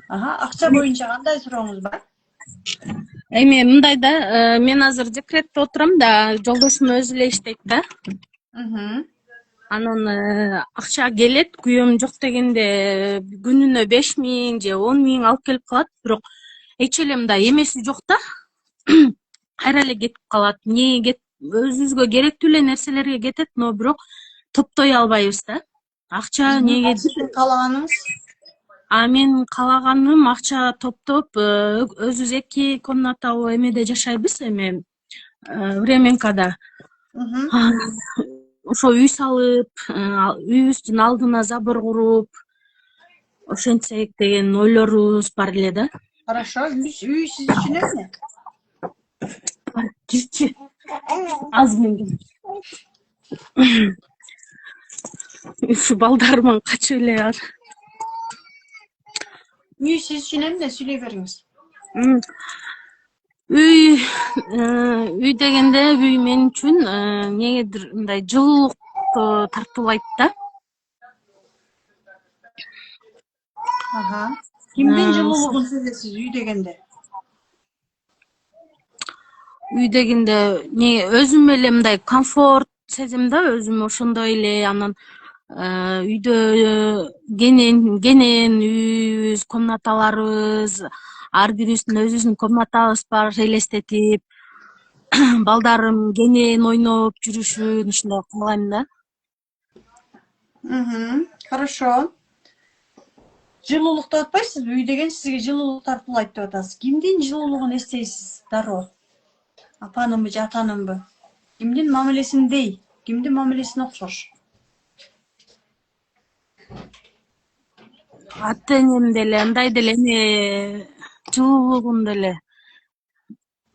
A: Акча боюнча кандай сурооңуз бар?
C: Мындай да, мен азыр декретте отурам да, жолдошум өзү эле иштейт да. Анан акча келет, күйөөм жок дегенде күнүнө 5000 же 10.000 алып келип калат, бирок эч эле мындай эмеси жок да. Кайра эле кетип калат. Өзүбүзгө керектүү эле нерселерге кетет, но бирок топтой албайбыз да. Акча неге
A: каалаганыңыз?
C: Мен каалаганым акча топтоп, өзүбүз 2 комнаталуу эмеде жашайбыз, Временкада. Ошо үй салып, үйүбүздүн алдына забор куруп, ошентсек деген ойлорубуз бар эле да.
A: Хорошо, үй сиз үчүн эмне?
C: Жүрчү. Аз менген. Ушу балдарыман качып эле.
A: Үй сиз үчүн эмне? Сүйлөй бериңиз.
C: Үй дегенде үй мен үчүн эмнегедир мындай жылуулук тартуулайт да.
A: Кимдин жылуулугун сезесиз үй дегенде?
C: Үй дегенде өзүм эле мындай комфорт сезем да, өзүм ошондой эле. Анан үйдө кенен үйүбүз, комнаталарыбыз, ар бирибиздин өзүбүздүн комнатабыз бар, элестетип, балдарым кенен ойноп жүрүшүн ушундай каалайм да.
A: Хорошо. Жылуулук деп атпайсызбы? Үй деген сизге жылуулук тартуулайт деп атасыз. Кимдин жылуулугун эстейсиз дароо? Апанымбы же атанымбы? Кимдин мамилесиндей? Кимдин мамилесине окшош?
C: Ата-энем деле андай деле жылуулугун деле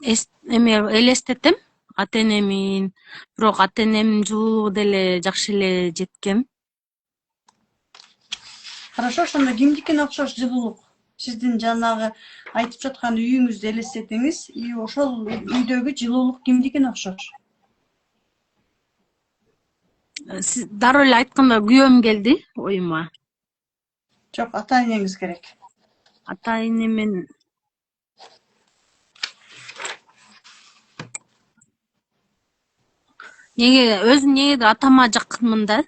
C: элестетем, ата-энемин. Бирок ата-энемдин жылуулугу деле жакшы эле жеткен.
A: Хорошо, ошондо кимдикине окшош жылуулук? Сиздин жанагы айтып жаткан үйүңүздү элестетиңиз. Ошол үйдөгү жылуулук кимдикине окшош?
C: Сиз дароо эле айтканда күйөөм келди оюма.
A: Жок, ата-энеңиз керек.
C: Ата-энемен өзүм негедир атама жакынмын да.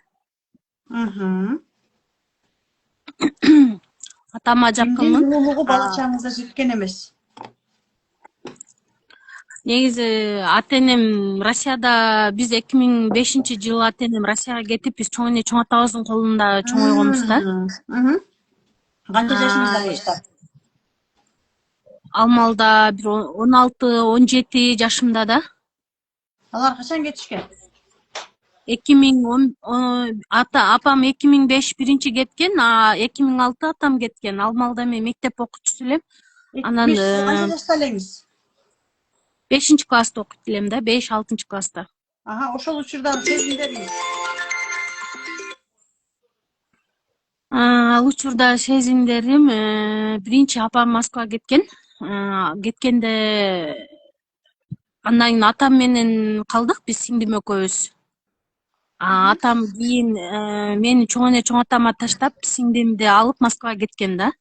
C: Атама жакынмын.
A: Кимдин жылуулугу бала чагыңызда жеткен эмес?
C: Негизи ата-энем Россияда, биз 2005-жылы ата-энем Россияга кетип, биз чоң атабыздын колунда чоңойгонбуз да.
A: Канча жашыңызда баштап?
C: Ал маалда бир 16-17 жашымда да.
A: Алар качан кетишкен?
C: 2010 апам 2005 биринчи кеткен, 2006 атам кеткен. Ал маалда мен мектеп окуучусу элем. Анан
A: канча жашта элеңиз?
C: 5-класста окуйт элем да, 5-6 класста.
A: Ошол учурдагы сезимдериңиз?
C: Ал учурда сезимдерим, биринчи апам Москвага кеткен. Кеткенде андан кийин атам менен калдык, биз сиңдим экөөбүз. Атам кийин мени чоң атама таштап, сиңдимди алып Москвага кеткен да.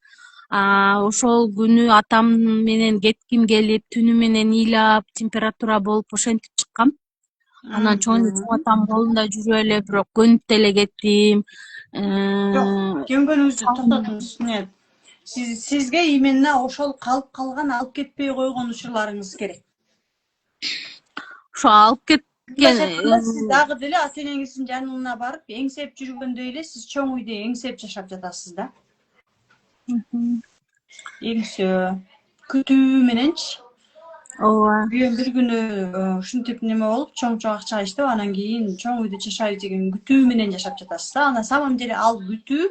C: Ошол күнү атам менен кетким келип, түнү менен ыйлап, температура болуп ошентип чыккам. Анан чоң атам колунда жүрүп эле бирок көнүп деле кеттим.
A: Жок, көнгөнүңүздү
C: Чалым-
A: токтотуңуз. Нет. Сизге именно ошол калып калган, алып кетпей койгон учурларыңыз керек.
C: Ошо алып кеткен.
A: Мындайча айтканда, сиз дагы деле ата энеңиздин жанына барып, эңсеп жүргөндөй эле сиз чоң үйдө эңсеп жашап жатасыз да. Эңсөө, күтүү мененчи.
C: Ооба.
A: Бир күнү ушинтип неме болуп, чоң акча иштеп, анан кийин чоң үйдө жашайбыз деген күтүү менен жашап жатасыз да. На самом деле ал күтүү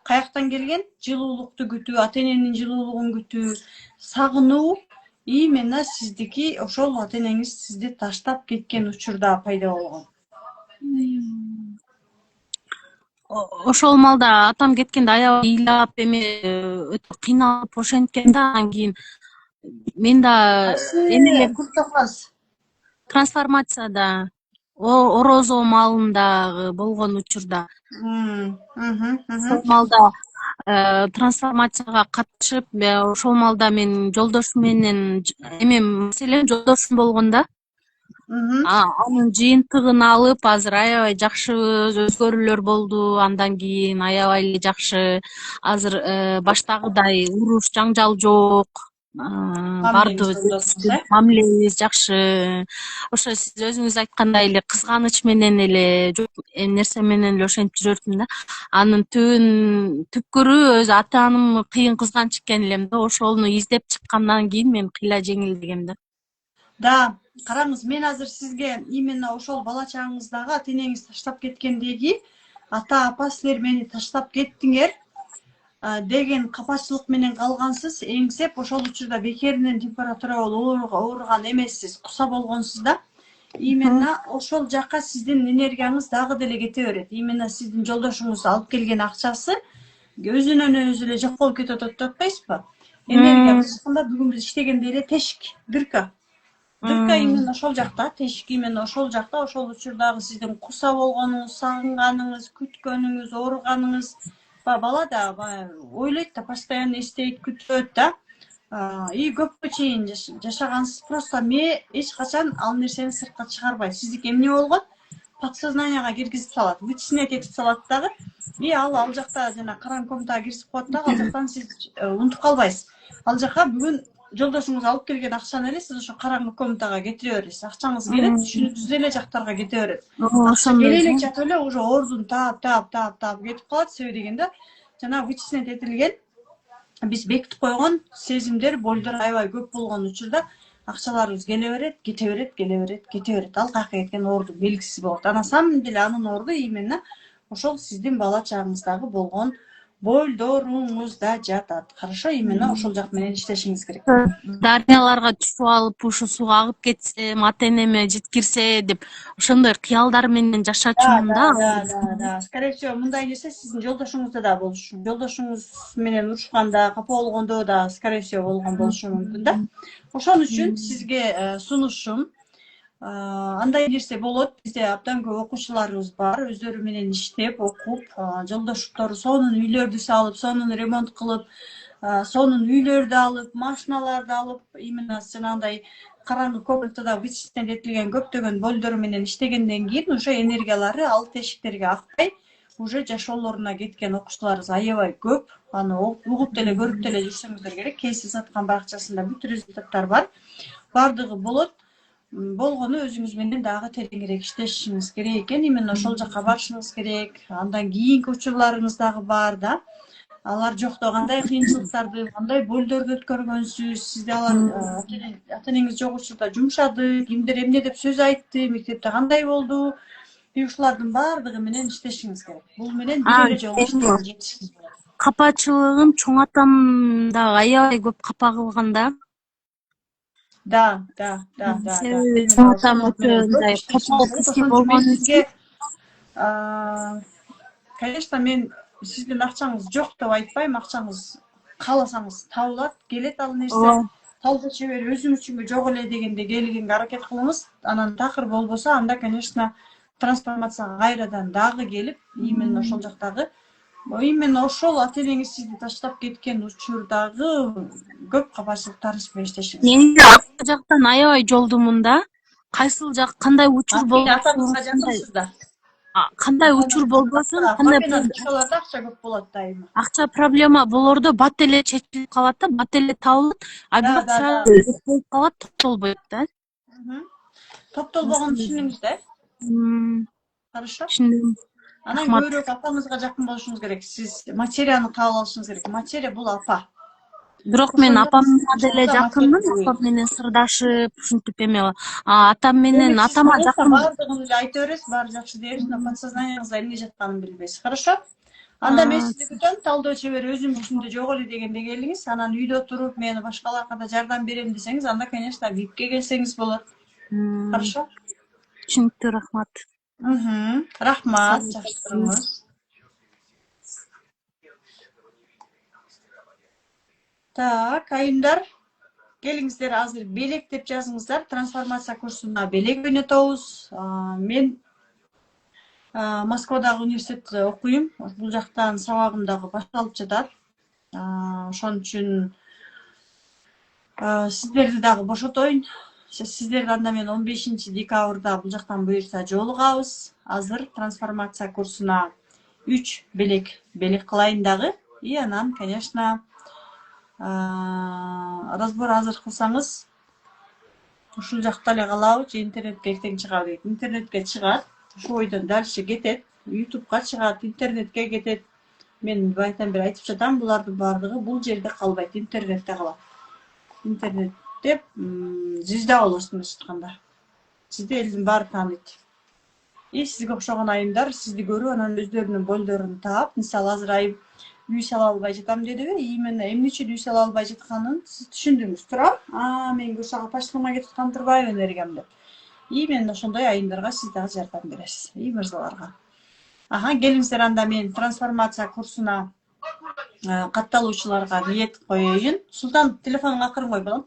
A: каяктан келген? Жылуулукту күтүү, ата эненин жылуулугун күтүү, сагынуу именно сиздики ошол ата энеңиз сизди таштап кеткен учурда пайда болгон.
C: Ошол маалда атам кеткенде аябай ыйлап эме өтө кыйналып ошенткен да. Анан кийин мен да эмелер
A: Куртофас.
C: трансформацияда орозо маалында болгон учурда ошол маалда трансформацияга катышып, ошол маалда мен жолдошум менен маселем жолдошум болгон да. Анын жыйынтыгын алып азыр аябай жакшыбыз, өзгөрүүлөр болду. Андан кийин аябай эле жакшы. Азыр баштагыдай уруш, жаңжал жок. Мамилебиз жакшы. Ошо сиз өзүңүз айткандай эле кызганыч менен эле нерсе менен эле ошентип жүрөтүм да. Анын түпкүрү өзү ата-анам кыйын кызганыч экен элем да. Ошону издеп чыккандан кийин мен кыйла жеңилдигем да.
A: Да, караңыз, мен азыр сизге именно ошол бала чагыңыздагы ата энеңиз таштап кеткендеги ата апа силер мени таштап кеттиңер деген капачылык менен калгансыз, эңсеп ошол учурда бекеринен температура болуп ооруган эмессиз, куса болгонсуз да. Именно ошол жака сиздин энергияңыз дагы деле кете берет. Именно сиздин жолдошуңуз алып келген акчасы өзүнөн өзү эле жок болуп кетип атат деп атпайсызбы? Энергия ачканда бүгүн биз иштегенде эле тешик, дырка именно ошол жакта, тешик именно ошол жакта, ошол учурдагы сиздин куса болгонуңуз, сагынганыңыз, күткөнүңүз, ооруганыңыз, бала да ойлойт да, постоянно эстейт, күтөт да. И көпкө чейин жашагансыз. Просто эч качан ал нерсени сыртка чыгарбайт. Сиздики эмне болгон? Подсознанияга киргизип салат, вычислять этип салат дагы. И ал жакта жана караңгы комнатага киргизип коет дагы, ал жактан сиз унутуп калбайсыз. Ал жака бүгүн жолдошуңуз алып келген акчаны эле сиз ошо караңгы комнатага кетире бересиз. Акчаңыз келет, түшүнүксүз эле жактарга кете берет. Акча келе эле жатып эле уже ордун таап кетип калат. Себеби дегенде жана вычислять этилген, биз бекитип койгон сезимдер, болдор аябай көп болгон учурда акчаларыбыз келе берет, кете берет, келе берет, кете берет. Ал каяка кеткен орду белгисиз болот. На самом деле анын орду именно ошол сиздин бала чагыңыздагы болгон болдоруңузда жатат. Хорошо, именно ошол жак менен иштешиңиз керек.
C: Дарыяларга түшүп алып, ушу суга агып кетсем, ата энеме жеткирсе деп ошондой кыялдар менен жашачумун да.
A: Да. Скорее всего, мындай нерсе сиздин жолдошуңузда да болушу. Жолдошуңуз менен урушканда, капа болгондо да скорее всего болгон болушу мүмкүн да. Ошон үчүн сизге сунушум, андай нерсе болот. Бизде абдан көп окуучуларыбыз бар, өздөрү менен иштеп, окуп, жолдоштору сонун үйлөрдү салып, сонун ремонт кылып, сонун үйлөрдү алып, машиналарды алып, именно жанагындай караңгы комнатада вычислять этилген көптөгөн болдору менен иштегенден кийин уже энергиялары ал тешиктерге акпай, уже жашоолоруна кеткен окуучуларыбыз аябай көп. Аны угуп деле көрүп деле жүрсөңүздөр керек. Кейси саткан баракчасында бүт результаттар бар. Бардыгы болот. Болгону өзүңүз менен дагы тереңирээк иштешиңиз керек экен. Именно ошол жака барышыңыз керек. Андан кийинки учурларыңыз дагы бар да. Алар жокто кандай кыйынчылыктарды, кандай болдорду өткөргөнсүз, сизде алар ата энеңиз жок учурда жумшады, кимдир эмне деп сөз айтты, мектепте кандай болду, ушулардын баардыгы менен иштешиңиз керек. Бул менен бир эле жолу жетишиңиз керек.
C: Капачылыгым чоң атам да аябай көп капа кылган да.
A: Да.
C: Себеби чоң атам өтө мындай копол киши болгон үчүн.
A: Конечно, мен сиздин акчаңыз жок деп айтпайм. Акчаңыз кааласаңыз табылат, келет ал нерсе. Талда чебер өзүң үчүнбү жок эле дегенде келгенге аракет кылыңыз. Анан такыр болбосо, анда, конечно, трансформацияга кайрадан дагы келип, именно ошол жактагы, именно ошол ата энеңиз сизди таштап кеткен учурдагы көп капачылыктарыңыз менен иштешиңиз.
C: Негизи ар жактан аябай жолдумун да. кайсыл жак кандай учур
A: Сен
C: болбосун,
A: атаңызга жакынсыздар.
C: кандай учур болбосун, кандай
A: Мамин чучаларда акча көп болот дайыма.
C: акча проблема болордо бат эле чечилип калат да, бат эле табылат, а
A: Да,
C: бирок
A: да, да.
C: сразу болуп калат, токтолбойт да.
A: Топтолбогонун түшүнүңүз да. Хорошо.
C: Түшүндүм.
A: Анан
C: Рахмат.
A: көбүрөөк апаңызга жакын болушуңуз керек. Сиз материяны кабыл алышыңыз керек. Материя бул апа.
C: Бирок мен апамга деле жакынмын, апам менен сырдашып, ушинтип эме. Атам менен атама жакын.
A: Баардыгын эле айта бересиз, баары жакшы дей бересиз, но подсознанияңызда эмне жатканын билбейсиз. Хорошо? Анда мен сизди күтөм, талдоо чебери өзүм ушунда жок эле дегенде келиңиз. Анан үйдө туруп мени башкаларга да жардам берем десеңиз, анда, конечно, ВИПке келсеңиз болот. Хорошо?
C: Түшүнүктүү, рахмат.
A: Рахмат, жакшы туруңуз. Так, айымдар, келиңиздер, азыр белек деп жазыңыздар. Трансформация курсуна белек ойнотобуз. Мен Москвадагы университетте окуйм. Бул жактан сабагым дагы башталып жатат. Ошон үчүн сиздерди дагы бошотоюн. Сиздерди анда мен 15 декабрда бул жактан буюрса жолугабыз. Азыр трансформация курсуна 3 белек кылайын дагы. И анан, конечно, разбор азыр кылсаңыз, ушул жакта эле калабы же интернетке эртең чыгабы дейт. Интернетке чыгат, ошол бойдон дальше кетет, ютубка чыгат, интернетке кетет. Мен байдан бери айтып жатам, булардын баардыгы бул жерде калбайт, интернетте калат. Интернетте звезда болосуз, мындайча айтканда. Сизди элдин баары тааныйт. И сизге окшогон айымдар сизди көрүп, анан өздөрүнүн болдорун таап, мисалы азыр айым үй сала албай жатам дедиби, именно эмне үчүн үй сала албай жатканын сиз түшүндүңүз. Турам, мен Гүлшага почтама кетип аткан турбайбы энергиям деп. И мен ошондой айымдарга сиз дагы жардам бересиз. И мырзаларга. Келиңиздер, анда мен трансформация курсуна катталуучуларга ниет коеюн. Султан, телефонуңду акырын кой балам.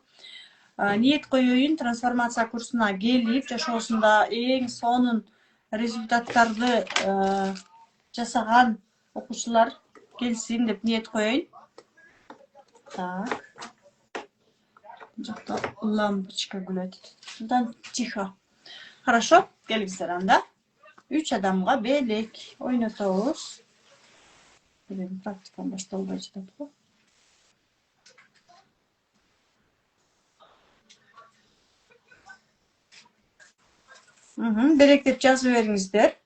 A: Ниет коеюн, трансформация курсуна келип, жашоосунда эң сонун результаттарды жасаган окуучулар келсин деп ниет коеюн. Так. Жакта лампочка гүлөт. Султан, тихо. Хорошо, келиңиздер анда. 3 адамга белек ойнотобуз. Практикам башталбай жатат го. Белек деп жазып бериңиздер.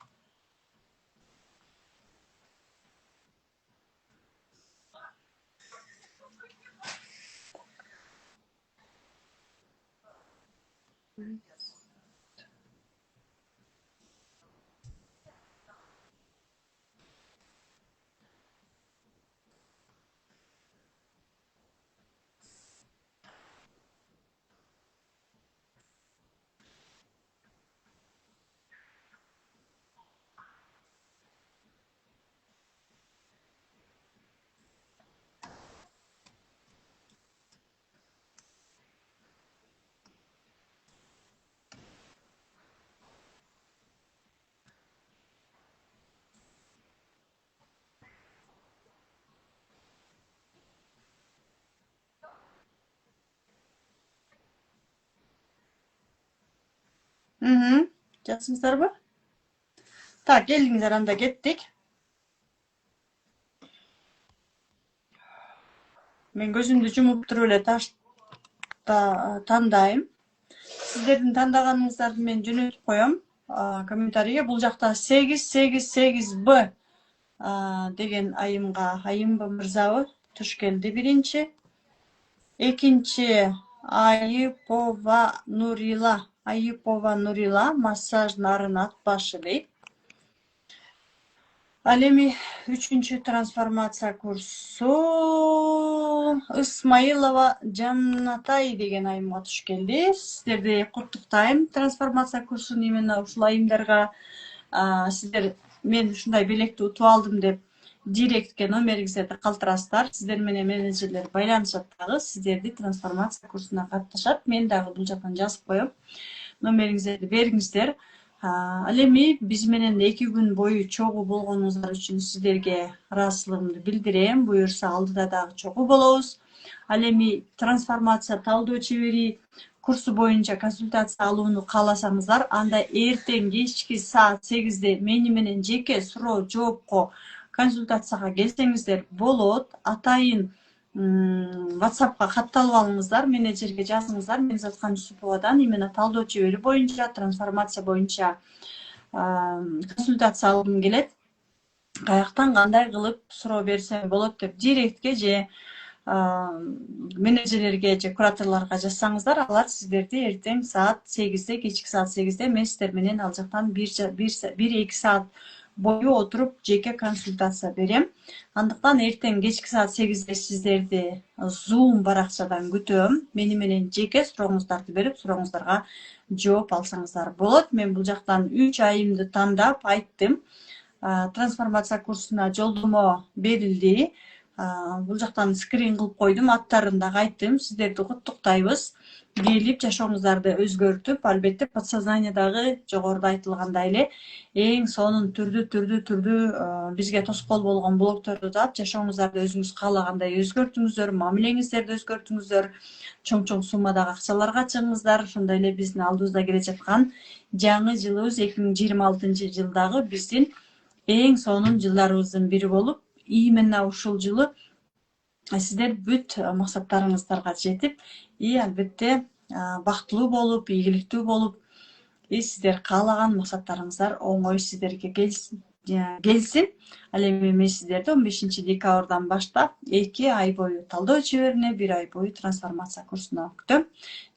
A: Жазсыңыздарбы? Так, келиңиздер, анда кеттик. Мен көзүмдү жумуп туруп эле тандайм. Сиздердин тандаганыңыздарды мен жөнөтүп коем комментарийге. Бул жакта 888Б деген айымбы мырзабы туш келди биринчи. Экинчи Айыпова Нурила массаж нарын ат башы дейт. Ал эми 3-чү трансформация курсу Исмаилова Жаннатай деген айымга туш келди. Сиздерди куттуктайм трансформация курсун именно ушул айымдарга. Сиздер мен ушундай белекти утуп алдым деп директке номериңиздерди калтырасыздар. Сиздер менен менеджерлер байланышат дагы, сиздерди трансформация курсуна катташат. Мен дагы бул жактан жазып коем. Номериңиздерди бериңиздер. Ал эми биз менен 2 күн бою чогуу болгонуңуздар үчүн сиздерге ыраазычылыгымды билдирем. Буюрса алдыда дагы чогуу болобуз. Ал эми трансформация талдоо чебери курсу боюнча консультация алууну кааласаңыздар, анда эртең кечки саат 8-де мени менен жеке суроо жоопко консультацияга келсеңиздер болот. Атайын WhatsApp'ка катталып алыңыздар, менеджерге жазыңыздар. Мен Заткан Жусуповадан именно талдоо чебери боюнча, трансформация боюнча консультация алгым келет. Каяктан кандай кылып суроо берсем болот деп директке же менеджерлерге же кураторлорго жазсаңыздар, алар сиздерди эртең саат 8-де, кечки саат 8-де мен сиздер менен ал жактан 1-2 саат бою отуруп жеке консультация берем. Андыктан эртең кечки саат 8-де сиздерди Zoom баракчадан күтөм. Мени менен жеке сурооңуздарды берип, сурооңуздарга жооп алсаңыздар болот. Мен бул жактан 3 айымды тандап айттым. Трансформация курсуна жолдомо берилди. Бул жактан скрин кылып койдум, аттарын да айттым. Сиздерди куттуктайбыз. Келип жашооңуздарды өзгөртүп, албетте подсознаниедагы жогоруда айтылгандай эле эң сонун түрдүү бизге тоскоол болгон блокторду таап, жашооңуздарды өзүңүз каалагандай өзгөртүңүздөр, мамилеңиздерди өзгөртүңүздөр, чоң суммадагы акчаларга чыгыңыздар. Ошондой эле биздин алдыбызда келе жаткан жаңы жылыбыз 2026-жылдагы биздин эң сонун жылдарыбыздын бири болуп, именно ушул жылы сиздер бүт максаттарыңыздарга жетип, албетте бактылуу болуп, ийгиликтүү болуп, сиздер каалаган максаттарыңыздар оңой сиздерге келсин. Ал эми мен сиздерди 15-декабрдан баштап 2 ай бою талдоо чеберине, 1 ай бою трансформация курсуна күтөм.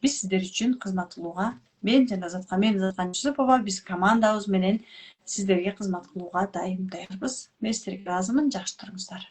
A: Биз сиздер үчүн кызмат кылууга, мен Заткан Жусупова, биз командабыз менен сиздерге кызмат кылууга даярбыз. Мен сиздерге ыраазымын, жакшы туруңуздар.